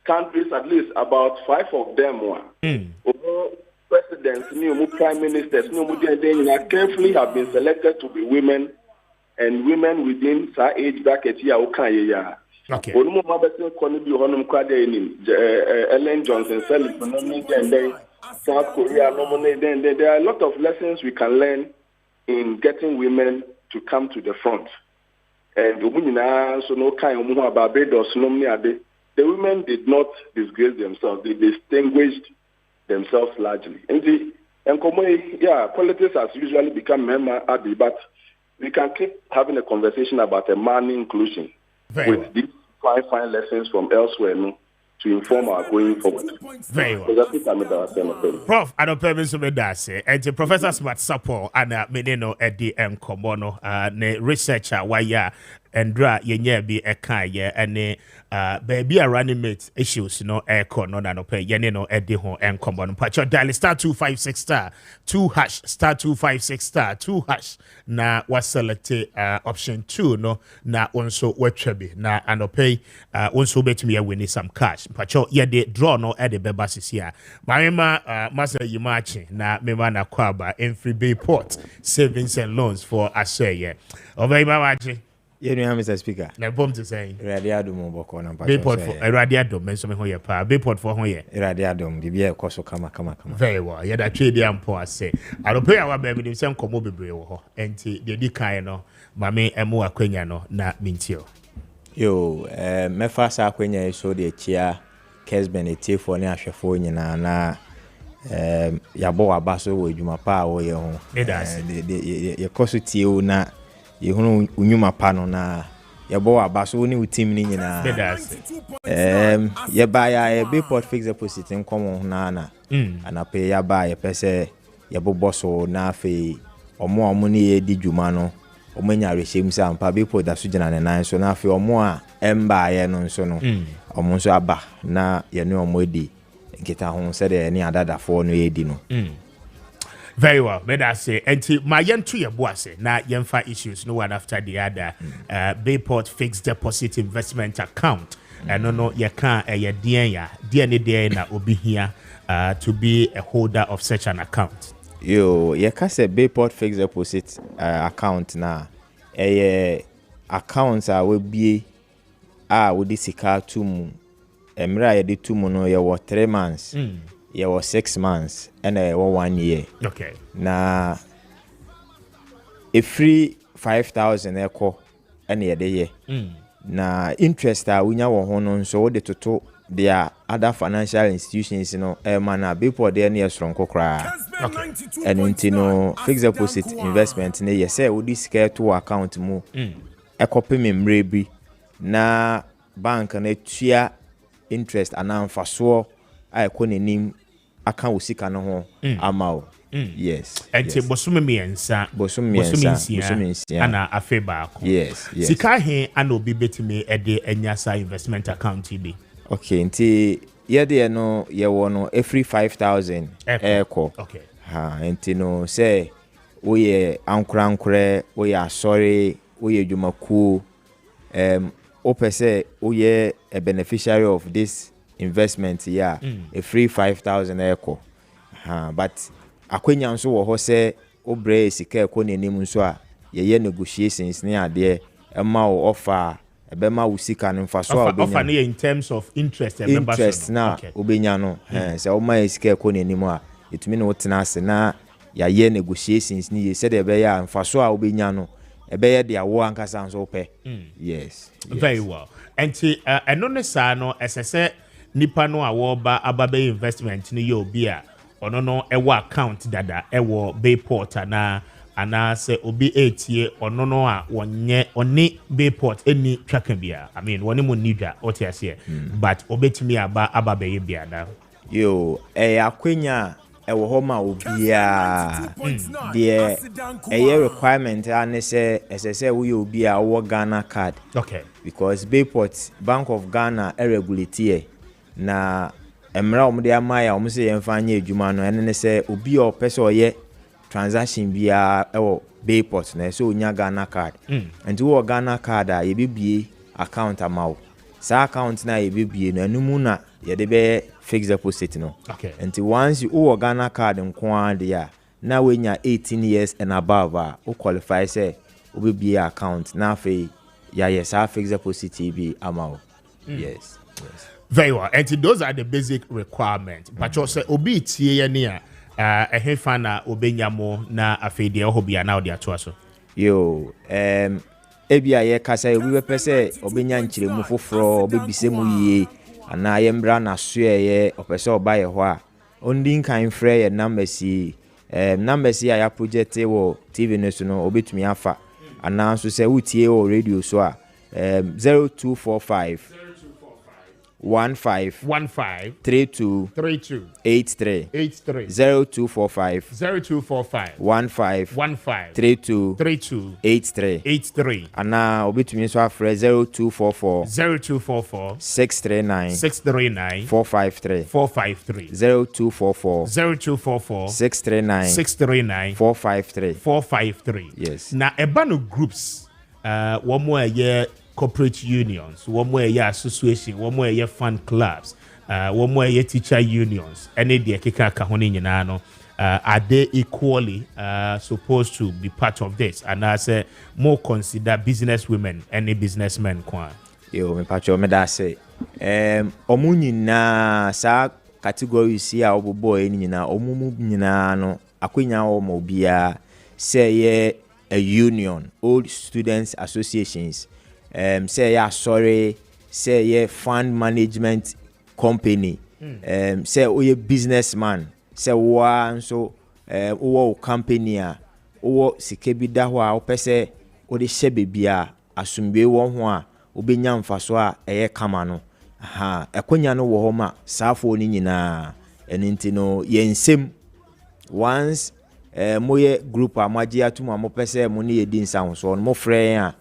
countries, at least about 5 of them presidents, new prime ministers, new carefully have been selected to be women, and women within that age bracket here. Okay. Ellen Johnson, and then South Korea, then there are a lot of lessons we can learn in getting women to come to the front. And the women did not disgrace themselves; they distinguished themselves largely. And politics has usually become member Adi, but we can keep having a conversation about a man inclusion with these fine lessons from elsewhere to inform our going forward. Very well. Prof, I don't permit to say, and Professor Smart Sapo and Menino Eddie M. Komono, ne researcher, why Andra yenye bi eka ye ene baby a running mate issues no aircon no na pay yene no edi ho enkombo no pacho dial *256* 2# *256* 2# na was select option 2 no na onso wetwebi na anopay onso betumi win some cash pacho ye de draw no e de beba sisia mama master yimachi na mema na kwaba in free bay port savings and loans for aseye obey mamachi. You know, Mr. Speaker. Na bomb to say. Radiadum boko na pacho. Bayport for radiadum men so me hoye pa. Bayport for hoye. Radiadum di bia koso kama. Very well. Yeah, that trade ampo ase. I don't pay our baby dem komo bebre wo ho. Enti de di kan no, mame emu akwanya no na mintio. Yo, me fa sa akwanya so de chia Kessben etifo ne ahwefo nyina na yabo abaso wo adwuma pa wo ye ho. Ye koso tie o na ye hunu unyuma pano na yabo abaso ni utim ni nyina ye ba ya Bayport fixed deposit nkomo na anape ya ba ye pese yabo boso na afi omo ni ye di dwuma no omanya rehiem sa ampa Bayport da so gina ne nan so na afi omo a emba ye no so no omo so aba na ye ne omo edi nkita ho se de ne adada fo no ye di no. Very well, but I say, and my young tree a boise, now young issues, no one after the other. Bayport fixed deposit investment account, and no, you can't a DNA na obi here to be a holder of such an account. Yo, you can say Bayport fixed deposit account now. Accounts will be with this car 2 months. Emra yedi 2 months, no, you were 3 months. Yeah, was 6 months and 1 year. Okay. Na a free 5,000 echo and a day. Na interest winya wo hono so de toto their other financial institutions mana Bayport there near strong kokra. Okay. And intino fixed deposit investment ne ye say odi sika to account mu. Ekope memre bi na bank na tua interest anamfaso I konenim aka usika no ho amao. Yes. Enti bosume miensa ana afeba ko. Yes. Sika he ana obi betime ede enyasa investment account bi. Okay, enti ye de no ye wo no every 5,000 eko. Okay. Enti no say we ankra we asori we dwumaku opese we a beneficiary of this investment a free 5,000 echo. But akwenya nso wo ho se obre sika eko nenim nso a ye negotiations ne ade ema wo offer ebema wo sika no mfaso a offer ne in terms of interest na obenya no se o ma sika eko nenim a etumi no tena ase na ye negotiations ni ye se de be ya mfaso a obenya no ebe ye de awo ankasa nso pe. Yes. Very well. Enti eno ne sa no esese nipa no awoba ababe investment ni yo bia ono no ewo account dada ewo Bayport ana se obi etie ono no a wonye oni Bayport eni twaka bia I mean woni mo nidwa otiase but obetimi ababe bia da yo akwenya ewo ho ma obia de requirement ane se esese wo yo bia wo Ghana card. Okay. Because Bayport Bank of Ghana regulate na emra omde amaya omse yemfanye adwuma no ene ne se obi o pese oye transaction bia ewo Bayport na so onya Ghana card and wo Ghana card a yebibie account amawo sa account na yebibie no anumu na ye de be fixed deposit no. Okay. And once you Ghana card nko there, now when you're 18 years and above, you qualify say we be account now for yes, our fixed deposit be amount. Yes. Very well. And those are the basic requirements. But you say obi tie near hefa na obenyamo na afede ohobia na odi atoaso. Yo, ebia ye kasa obi be pese obenya nkyiremu foforo obebise mu yie ana ye mbra na so ye opese oba ye ho a ondin kan frɛ ye numbers ya project wo TV no so no obetumi afa ana so se wutie o radio so a 0245 15 32 83 0245 15 32 83 ana obetumi so afre 0244 639 453 0244 639 453 yes na ebano groups one more year corporate unions, one more year association, one more year fan clubs, one more year teacher unions, any de keka kahoni nyinano, are they equally supposed to be part of this? And I say more consider business women, any businessmen kwa. Yo, me pacho me da say, omu nyina sa category si a obobo nyina omu nyina no akwenya omo bia say ye a union, old students associations. Say yeah, sorry, say yeah, fund management company. Say we a businessman. Say one so o company o sikebi da ho a opese o de hye bebia asumbe wo ho a obenya mfaso a eye kama no. Aha, ekonya no wo ho ma safo ni nyina eninti no yensem once moye group a magie atuma mo pese mo ne yedi nsa ho so mo frɛ a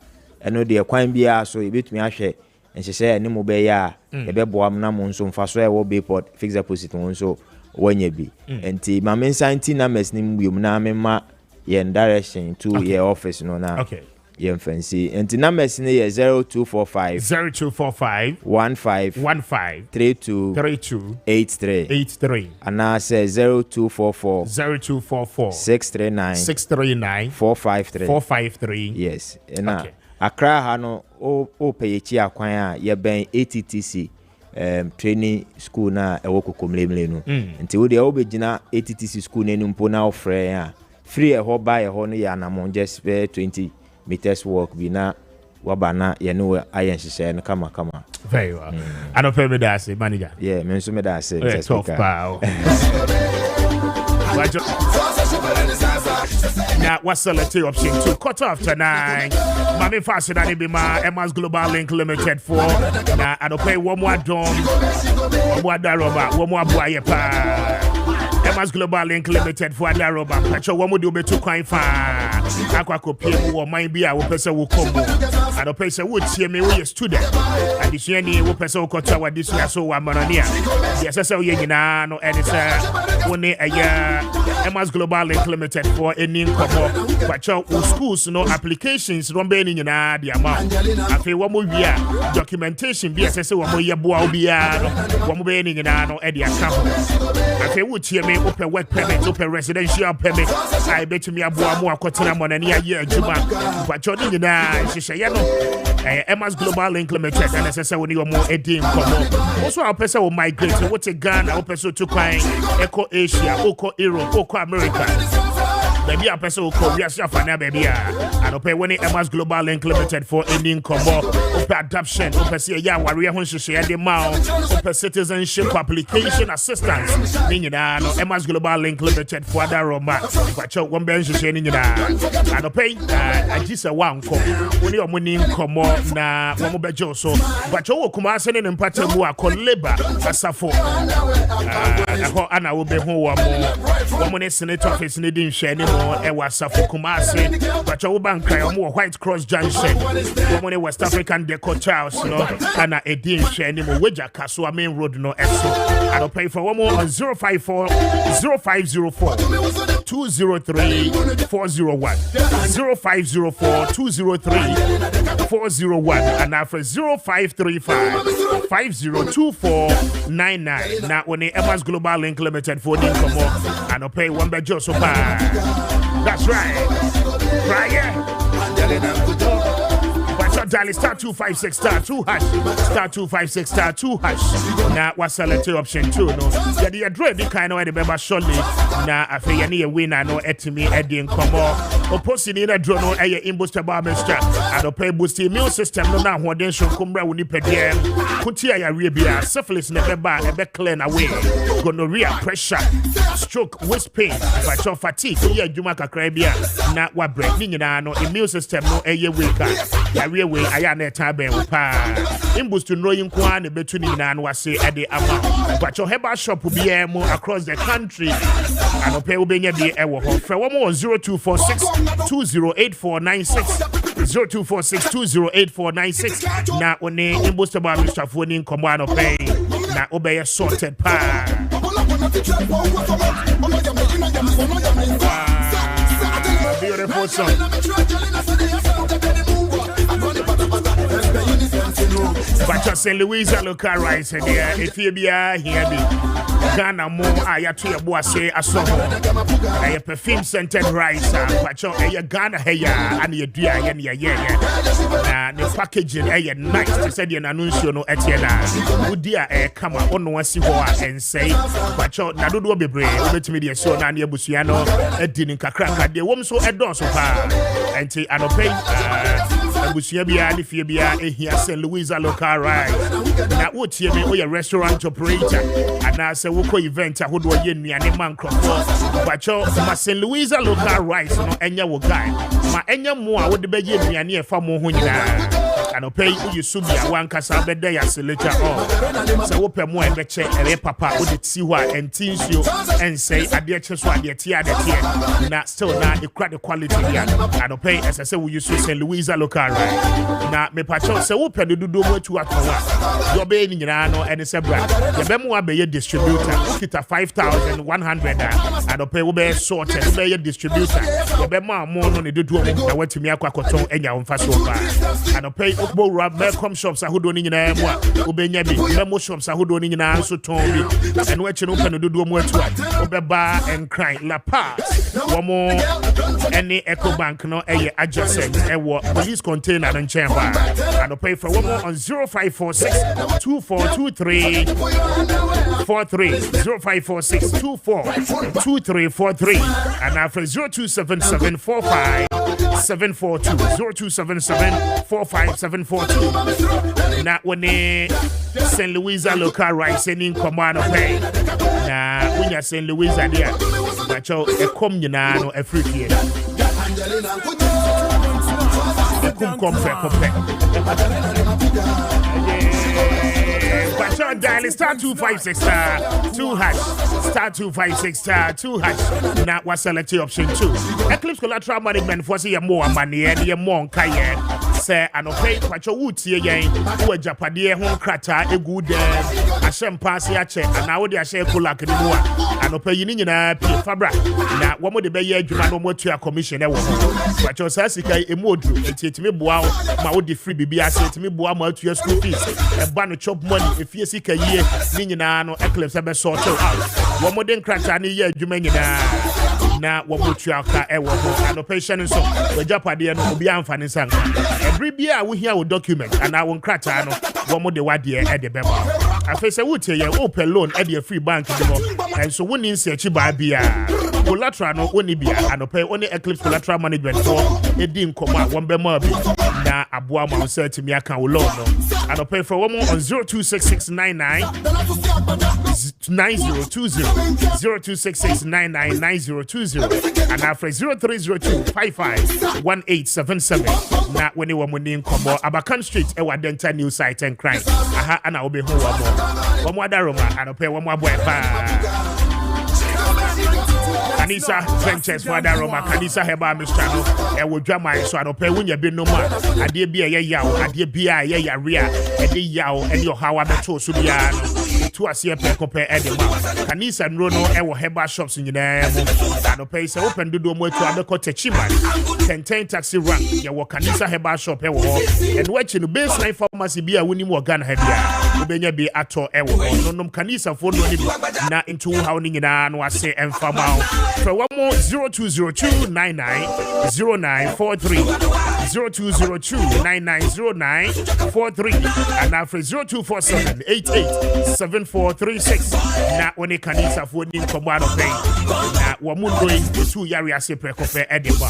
eno de kwan bia so ebetumi ahwe enhyehyɛ ne mo be ya ebeboam na mo nso mfa so e wo Bayport fixed deposit mo nso wanya bi enti ma men santi na mes ni mbiem na me ma ye direction to your office no na okay ye fancy enti na mes ni ye 0245 15 32 83 ana say 0244 639 453 yes ena okay. Accra ha no o peyechi akwan a ye ben ATTC training school na ewo kokomlemle no nti wo de o begina ATTC school na numpo na ofre a free e ho ba e ho no ya na mon just 20 meters walk bi na wabana ye no ayen hyehyɛ no kama very well I don't pay me that say manager yeah me nso me that say tough pal now what's the option 2 quarter after 9 Mami faster than be my Emma's Global Link Limited for now I don't pay one more dom one more daroba one more boy pa Emma's Global Link Limited for daroba pacho one more do be too quite far akwa kopie wo mind bia wo pese wo kombo I don't pay say wo tie me we student and this year ni wo pese wo kwata wa this year so wa marania yes say we nyina no and it's one a year Emma's Global Link Limited for any komo pacho wo schools no applications don't be any na the amount afi wo mo wia documentation bia say wo mo ye boa obia no wo mo be any na no e the account afi wo tie me open work permit open residential permit I bet me aboa mo akotena mo na ne aye adwuma pacho ni na hyehyɛ no Emma's Global Link Limited and say we need more edin komo also our person will migrate what to Ghana our person to kwan Eco Asia Oko Europe Oko America baby a person ko we are fana baby I don't pay when Emma's Global Link Limited for ending komo open adoption open say ya wari ho hyehyɛ de ma open citizenship application assistance ni nyina no Emma's Global Link Limited for other roma kwacho won ben hyehyɛ ni nyina I don't pay agisa wanko oni omuni komo na womo bejo so kwacho wo kuma ase ne mpata mu akoleba asafo ana wo be ho wo ne senator office ne din hwɛ ne Ewa Safo Kumasi, but you bank White Cross Junction, woman West African ye Charles no ana edin hwe ni mo weja kaso main road no eso anɔpɛ for one more on 0504 203 401 0504 203 401 and after 0535 502499 na one Emma's Global Link Limited for the income and pay one by Joseph. That's right. Dial star 256 star 2 hash star 256 star 2 hash. Now what's select option 2 no. Yeah, the dread the kind of the member surely. Now I feel you winner no etimi Eddie come opposing in a drone no a imbuster bar mister and pay boost immune system no now what then should come round with pedem. Kutia ya rebia syphilis never bar a back clean away. Gonorrhea, pressure, stroke, waist pain, but your fatigue, yeah, Jumaka Caribbean. Now what break no immune system no a year weaker. I am a tabe pa. Imbus to know in Kwan between and was say at the amount. But your Heba shop will be more across the country. And pay will be a day for one more 0246 208496 0246 208496. Now on the Imbus about Mr. Phoning command pay. Now obey a sorted pa. Beautiful song. But St. Louisa local rice and if you be here be Ghana more I to your boy say a song a perfume scented rice but your Ghana hair and your dear and the packaging nice to say the annuncio no etienne would dear come on one see and say but your Nadu be brave let me the show and your busiano a didn't crack the woman so a door so far and say I don't pay Bushabia, Fibia, here St. Louisa local rice. Now, what you mean, a restaurant operator, and I say, Woko event, I would win me and a man crop. But your St. Louisa local rice, no, and your guy. My enya more would be me and near for more. And pay you subia one cassa bedaya later on. So open more and check a papa would see what and teach you and say, I dear just what dear tia the tia. Not still not the credit quality yet. And pay as I say, we use St. Louisa local right. Now, me patcho say open the do more to a your baby in Rano and it's a brand. The memo be a distributor. Get a 5,100 and pay will be sorted, be a distributor. The memo more on the do I went to me a quacoton and your fast over. And pay Malcolm shops are who don't in a Ubenyabi, Memo shops are who don't in an so Tommy, and what you open to do more to Obeba and cry La Paz. One more any Echo Bank no a adjacent a police container and chamber. And pay for one more on 0546 2423 43 0546 242343 and after 0277 45 742 0277 45 742. Not when St. Louisa local rice in command of pay. Now, when you're St. Louisa there, but you're a communal a free kid. But your dial is star 256 star 2 hash star 256 star 2 hash. Now, what's select option 2? Eclipse collateral management for see more money and your more kaye. Say and okay, but your wood here again. Who a Japadie home crata a good a sham pass ya check and now they are share colak anymore. And okay, you need a fabra. Now, one more the bay you know what to your commission. But your sassika a mood to me bow my old free baby. I said to me bow my to your school fees and ban chop money if you seek a year. Nina no eclipse ever sort out. One more than crata any year you mean na what you are and operation and so the Japadie no be amfani sang. Every year we hear with document and I won't crack one more the word here at the bema. I face a wood here open loan at the free bank and so one in search by beer. Collateral no only beer and pay only Eclipse collateral management for a dim comma one bema na abuama search me account loan and pay for one more on 026699 9020 026699 9020 and after 0302 55 1877 na when you want money come Abakan Street e wa dental new site and crime aha ana obe hu one more daroma and pay one more boy pa Kanisa Ventures Father Roma Kanisa Heba Mr. No e wo dwama so adopa wunya bi no ma ade bi ye yawo ade bi a ye yaria e de yawo e de ohawa beto so bia no to ase pe kope e de ma Kanisa nro no e wo Heba shops nyina mo adopa se open dodo mo atu abeko Techima 10 taxi rank ye wo Kanisa Heba shop e wo and watch no baseline pharmacy bi a woni mo Ghana ha bia obenya bi ato e wo no nom Kanisa fo no ni na into how ni nyina no ase emfama for one more 0202990943 0202990943 and now for 0247887436 na oni Kanisa fo ni komado pay na wo mundo into yari ase prekope edeba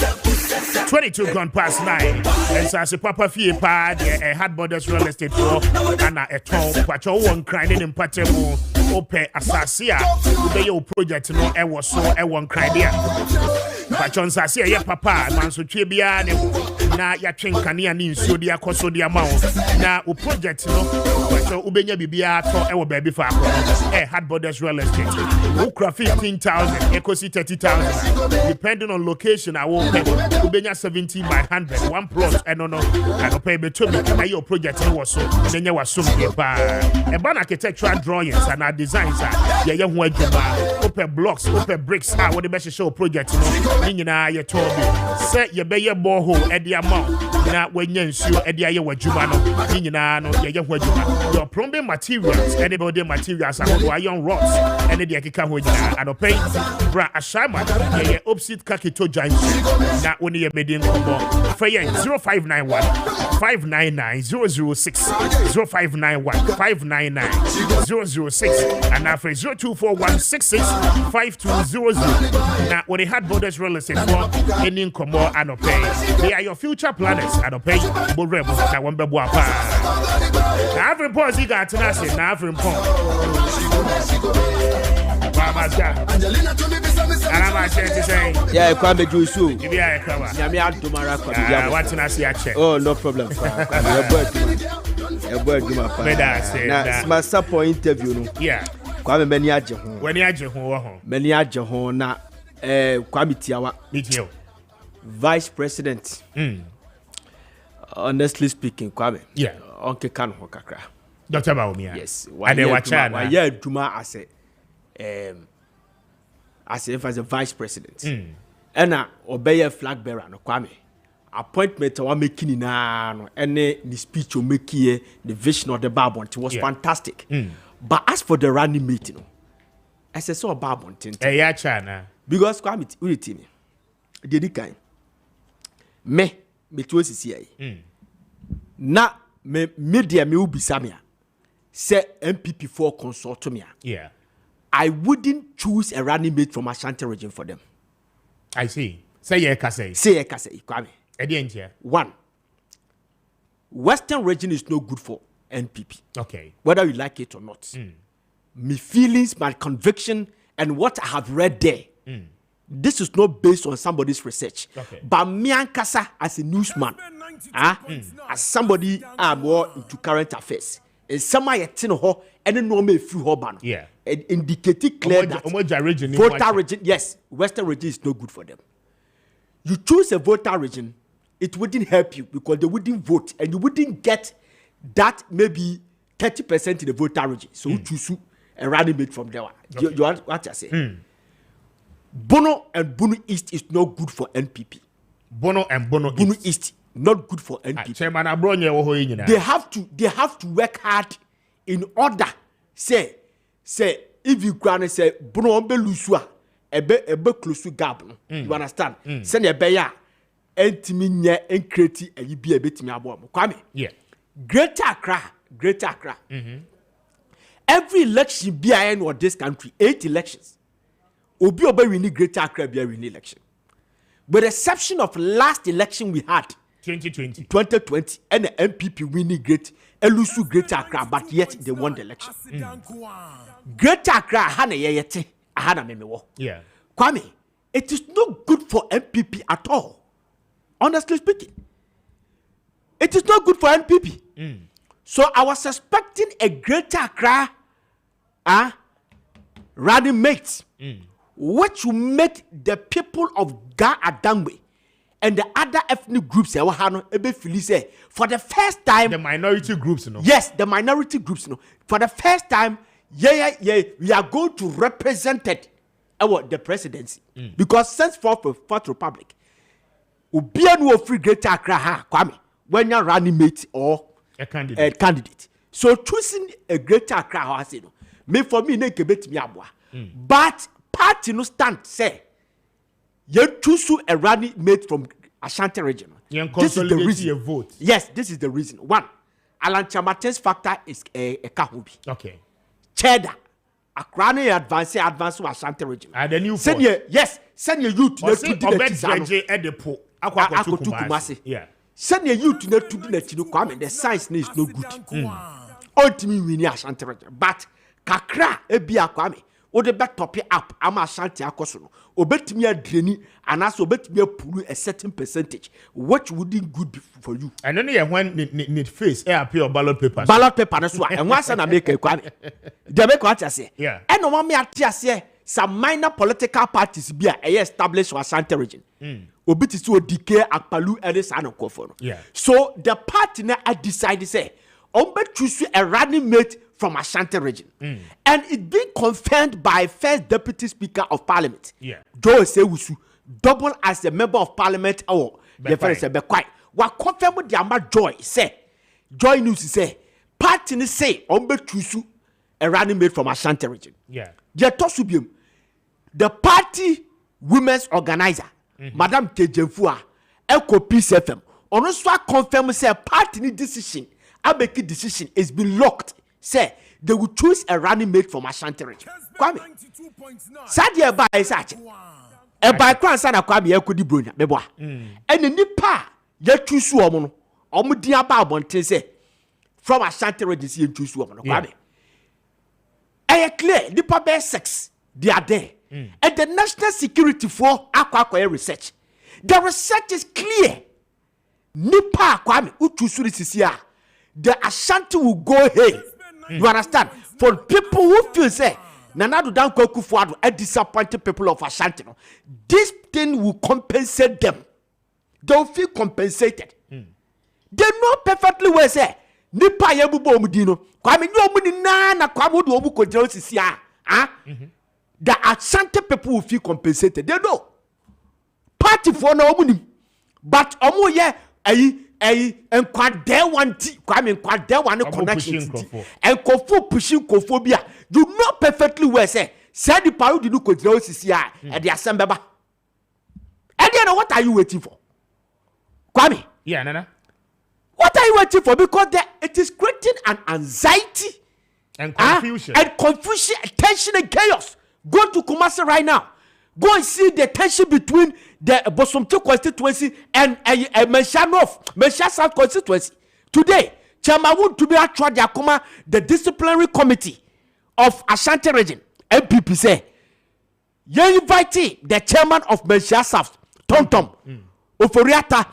22 gone past 9 and so as papa fie pa the hard borders real estate for ana eton pacho won crying in patemo ope asasia be your project no e wo so e won crying there pacho asasia ye papa man so twe bia ne na ya twenkanea ni nsuo dia koso dia ma na o project no pacho ubenya bibia to e wo baby fa akọ hard borders real estate ukra 15,000 ekosi 30,000 depending on location I will pay ubenya 70 by 100 one plot and no pay beto me na your project no was so nenya wasum e ba e ban architectural drawings and designs ye ho adwuma open blocks open bricks what the best show project no nyina ye to bi say ye be ye borehole e dia ma na wanya nsuo e dia ye wadwuma no nyina no ye ho adwuma your plumbing materials any building materials are iron rods and the akika ho nyina and pay bra ashama ye opposite kakito junction na oni ye medin kombo for 0591 599 006 0591 599 006 and now for 0241665200 now when they had borders real estate for any kombo and pay they are your future planners and pay bo rebo na one bebo apa na every pause you got na say na every pause yeah, Kwame Juisu. Oh, no problem. My support interview. Yeah. Kwame Meniaje ho na Kwame Tiawa. Vice President. Honestly speaking, Kwame. Yeah. Onke kan ho kakra. Dr. Baumia. Yes. Why Duma as a vice president. And obey flag bearer no Kwame. Appointment wa making na no any the speech o make here the vision of the Babon was fantastic. But as for the running meeting, I said so Babon China. Because Kwame uriti me. Dedi kan. Me to CCI. Na me media me ubisa me. Say MPP for consult me. Yeah. I wouldn't choose a running mate from Ashanti region for them. I see. Say ye kase. Kwame. One. Western region is no good for NPP. Okay. Whether you like it or not. My feelings, my conviction, and what I have read there. This is not based on somebody's research. Okay. But me and Kasa as a newsman, as somebody more into current affairs. And somebody at Tino and no me free Hoban. Yeah. And indicating clear that voter region, yes, Western region is no good for them. You choose a voter region, it wouldn't help you because they wouldn't vote and you wouldn't get that maybe 30% in the voter region. So you choose a running mate from there. Okay. You want what I say? Bono and Bono East is not good for NPP. Bono East not good for NPP. They have to work hard in order. Say if you can say Bono Belusua ebe close to gap. You understand? Send a beya entimi nye enkreti ayi bi ebetimi abo mo. Kwame. Yeah. Greater Accra. Every election BIN or this country 8 elections. Obi oba we need Greater Accra be win election. With the exception of last election we had 2020 and the MPP winning Elusu Greater Accra, but yet they won the election. Greater Accra hana yete hana memewo. Yeah. Kwame, it is not good for MPP at all. Honestly speaking, it is not good for MPP. So I was suspecting a Greater Accra running mate which will make the people of Ga-Adangbe and the other ethnic groups for the first time, the minority groups, yes, the minority groups, for the first time, we are going to represent it the presidency because since fourth republic, no free Greater Accra Kwame when you're running mate or a candidate. So choosing a Greater Accra me for me ne kebet me abwa, but party no stand say. You choose a running mate from Ashanti region. This is the reason. Vote. Yes, this is the reason. One, Alan Chamate's factor is a Kahubi. Okay. Cheddar. Akrani advance to Ashanti region. And the new send your send your youth to the Kumasi. Yeah. Send your youth to the Kwame. The science is no good. Ultimately, we need Ashanti region. But Kakra ebia Kwame. O de bet top up ama Ashanti akoso obetimi adreni and also obetimi apuru a certain percentage which wouldn't good for you. And then when need face appear ballot paper. Ballot paper na so and once na make Kwame. Dey make what I say. Yeah. And no me atia say some minor political parties be established for Ashanti region. Obiti so decay akpalu and this and for. Yeah. So the party na decided say ombe choose a running mate from Ashanti region. And it being confirmed by first deputy speaker of parliament. Yeah. Joe Sewusu, double as a member of parliament or the friend say be quiet. What confirmed the Amba Joy say. Joy News say party say ombe choose a running mate from Ashanti region. Yeah. The party women's organizer, Madam Kejemfua, Echo Peace FM, also confirmed say party decision, Abeki decision is been locked. Say they will choose a running mate from Ashanti region. Kwame. Sadia by such. A by crown sana Kwame Yakudi Brunya, Beboa. And the Nipa, yet choose woman, Omudia Babonte say from Ashanti region, see choose woman. Kwame. I clear Nipa bear sex, they are there. And the national security for Aqua research. The research is clear. Nipa Kwame, Utusuri Sisia, the Ashanti will go here. You understand? For people who feel say Nanadu Dan Koku Fuadu are disappointed people of Ashanti, this thing will compensate them. They will feel compensated. They know perfectly well say Nipa Yabubo Mudino. Kwame no muni na Kwame do obu kodro sisia. The Ashanti people will feel compensated. They know. Party for no muni. But omo ye and quad there one tea, Kwame quad there one connection and Kofu pushing Kophobia. You know perfectly well, say, said the power to do control CCI at the assembly. And then what are you waiting for? Kwame? Yeah, Nana. What are you waiting for? Because it is creating an anxiety and confusion. Tension and chaos. Go to Kumasi right now. Go and see the tension between the Bosomto constituency and Mensha North, Mensha South constituency. Today, Chairman would to be actually the disciplinary committee of Ashanti region, MPP say, you invite the chairman of Mensha South, Tom Oforiata,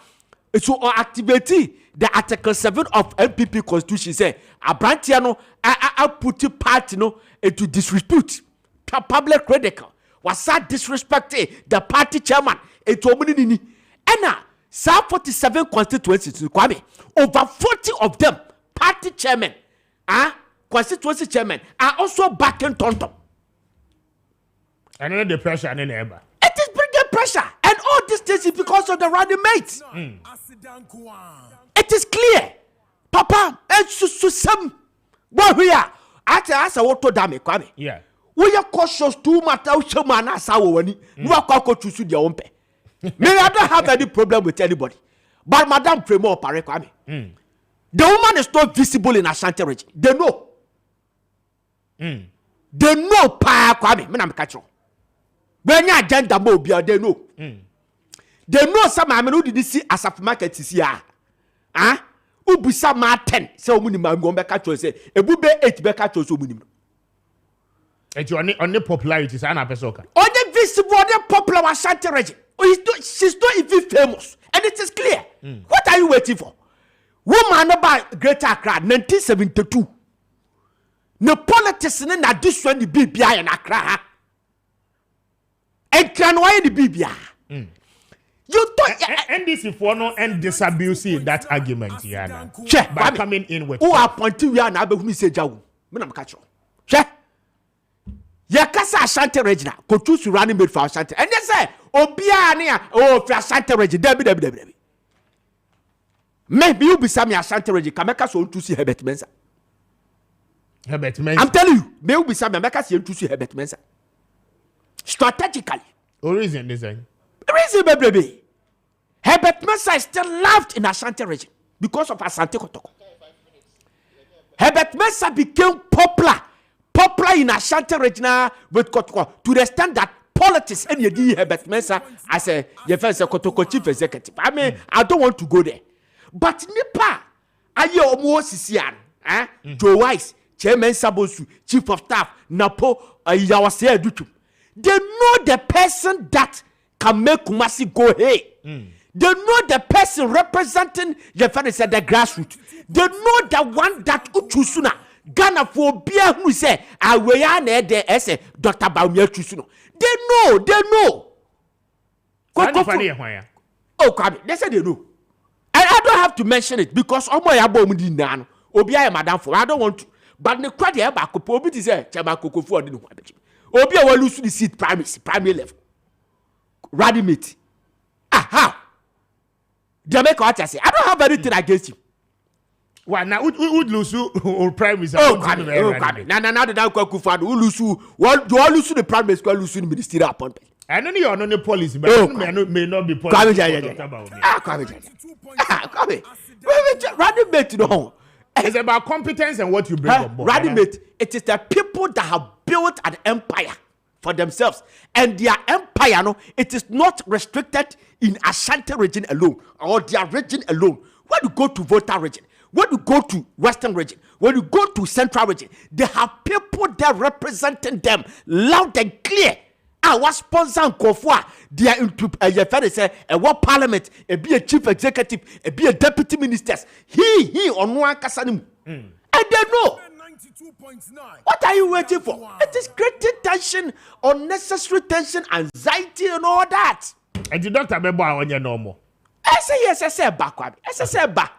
to activate the Article 7 of MPP constitution say, Abrantiano, I put party into disrepute, public critical. Was that disrespecting the party chairman? It and now, 47 constituencies, Kwame, over 40 of them, party chairman, constituency chairman, are also backing Tonton. And then the pressure and then ever. It is bringing pressure, and all these things is because of the running mates. It is clear, Papa. And some, what we are. As a water dam, Kwame. Yeah. We are cautious too much. Man, as our one, you are called to suit your own pay. Maybe I don't have any problem with anybody, but Madame Premo Parekwame, the woman is not visible in Ashanti region. They know. They know Parekwame. Me na me catch you. When you agenda mobile, they know. They know some. I mean, who did see as a market is here? Ubusa ma 10. So many man go back catch you. Say, Ebube 8 back catch you. So many. And you on the popularity, is Anna Pesoka. On the visible, the popular Ashanti region. She's not even famous. And it is clear. What are you waiting for? Woman about Greater Accra, 1972. No politics in this one, the BBI and Accra. And can why the Bibia? You don't. NDC for no and disabusing that argument, Yana. Check by coming in with who appointed you and Abe who say Jawu. Menam catch. Check. Yakasa Ashanti Regina, could choose to running mate for Ashanti. And they say, Obiania, for Ashanti Regina, Debbie. Maybe you be some Ashanti Regina, Kameka so to see Herbert Mensa. Herbert Mensa. I'm telling you, maybe be some America to see Herbert Mensa. Strategically. What reason design? Reason, baby. Herbert Mensa is still loved in Ashanti region because of Asante Kotoko. Herbert Mensa became popular in Ashanti region with Kotoko to the extent that politics and you Herbert Mensa as a Kotoko chief executive. I mean, I don't want to go there. But Nipa, aye almost Sisian, Joe Wise, Chairman Sabosu, Chief of Staff, Napo, Yawase Dutu. They know the person that can make Kumasi go hey. They know the person representing the grassroots. They know the one that Uchusuna Ghana for beer who say Awayane de ese Dr. Baumia Chusuno. They know. Oh, come. They say they know. And I don't have to mention it because madam for I don't want to. But the credit about Kopobi is a Chamako for the Obia will lose the seat primary level. Ready meet. How? Jamaica, what I say? I don't have anything against you. Why now? Would lose or primary? Now the down Kufan who lose you. What do I lose the primary school? Lose the ministerial appointment. I know you're not the policy, but may not be policy. Come. Ready mate, no. It's about competence and what you bring on board. Ready mate. It is the people that have built an empire for themselves, and their empire, no, it is not restricted in Ashanti region alone or their region alone. When you go to Volta region, when you go to Western region, when you go to Central region, they have people there representing them loud and clear. Our sponsor and Kofua, they are into a what parliament, be a chief executive, be a deputy ministers. He on one kasanim, and they know. What are you waiting for? It is creating tension, unnecessary tension, anxiety, and all that. And the doctor remember on your normal. SSA ba.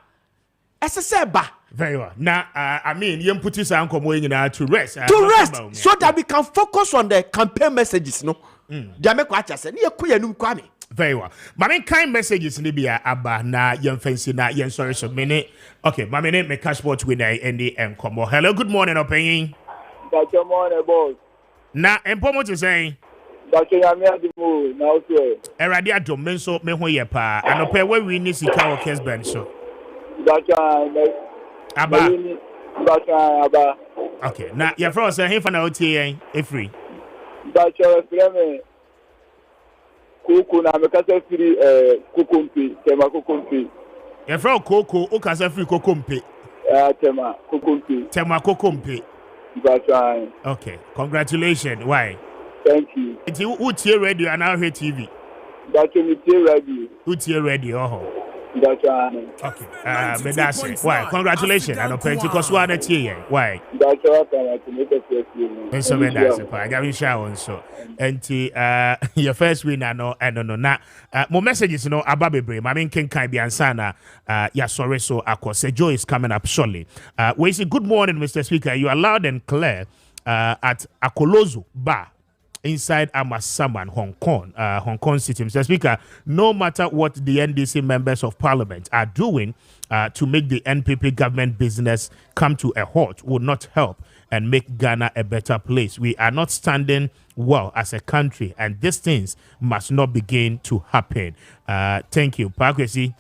Very well. Now, I mean, you put this uncle to rest. To rest, so that we can focus on the campaign messages, no? Very well. My main kind messages Libya Abba na young fancy na young sorry so minute. Okay, my name me cash sport winner Andy and Combo. Hello, good morning, opinion. Good morning, boss. Na empomo to say. Dr. Yamia Dimu, now so. Eradia Domenso me ho ye pa. Anope we win this ika Kessben so. Abba. Okay, now your friend say him for na OTA free. Dr. Freme Koko na mekasa free Kokompe, tema Kokompe. Your friend Koko o kasa free Kokompe. Tema Kokompe. Tema Kokompe. Dr. Okay, congratulations. Why? Thank you. It's Utie Radio and our TV. Dr. Utie Radio. Utie Radio, oh. Okay. But that's it. Why? Congratulations. I don't pay to cost one at you. Why? That's and so that's it. I got you shower so. And your first winner, no, I don't know. Now, more messages, you know, about baby. I mean, can be ansana. Yeah, sorry. So, of course, Joe is coming up shortly. We say good morning, Mr. Speaker. You are loud and clear at Akolozo Bar. Inside Amasaman, Hong Kong City. Mr. Speaker, no matter what the NDC members of parliament are doing to make the NPP government business come to a halt will not help and make Ghana a better place. We are not standing well as a country, and these things must not begin to happen. Thank you. Pakwesi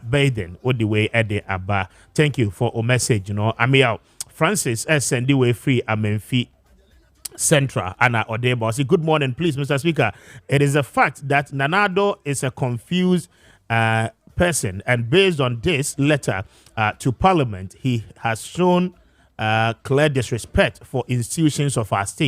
Baden, all the way at the Abba. Thank you for a message. You know, I mean, Francis send the way free Amenfi Central Anna Odebo. Say, good morning, please, Mr. Speaker. It is a fact that Nanado is a confused person, and based on this letter to Parliament, he has shown clear disrespect for institutions of our state.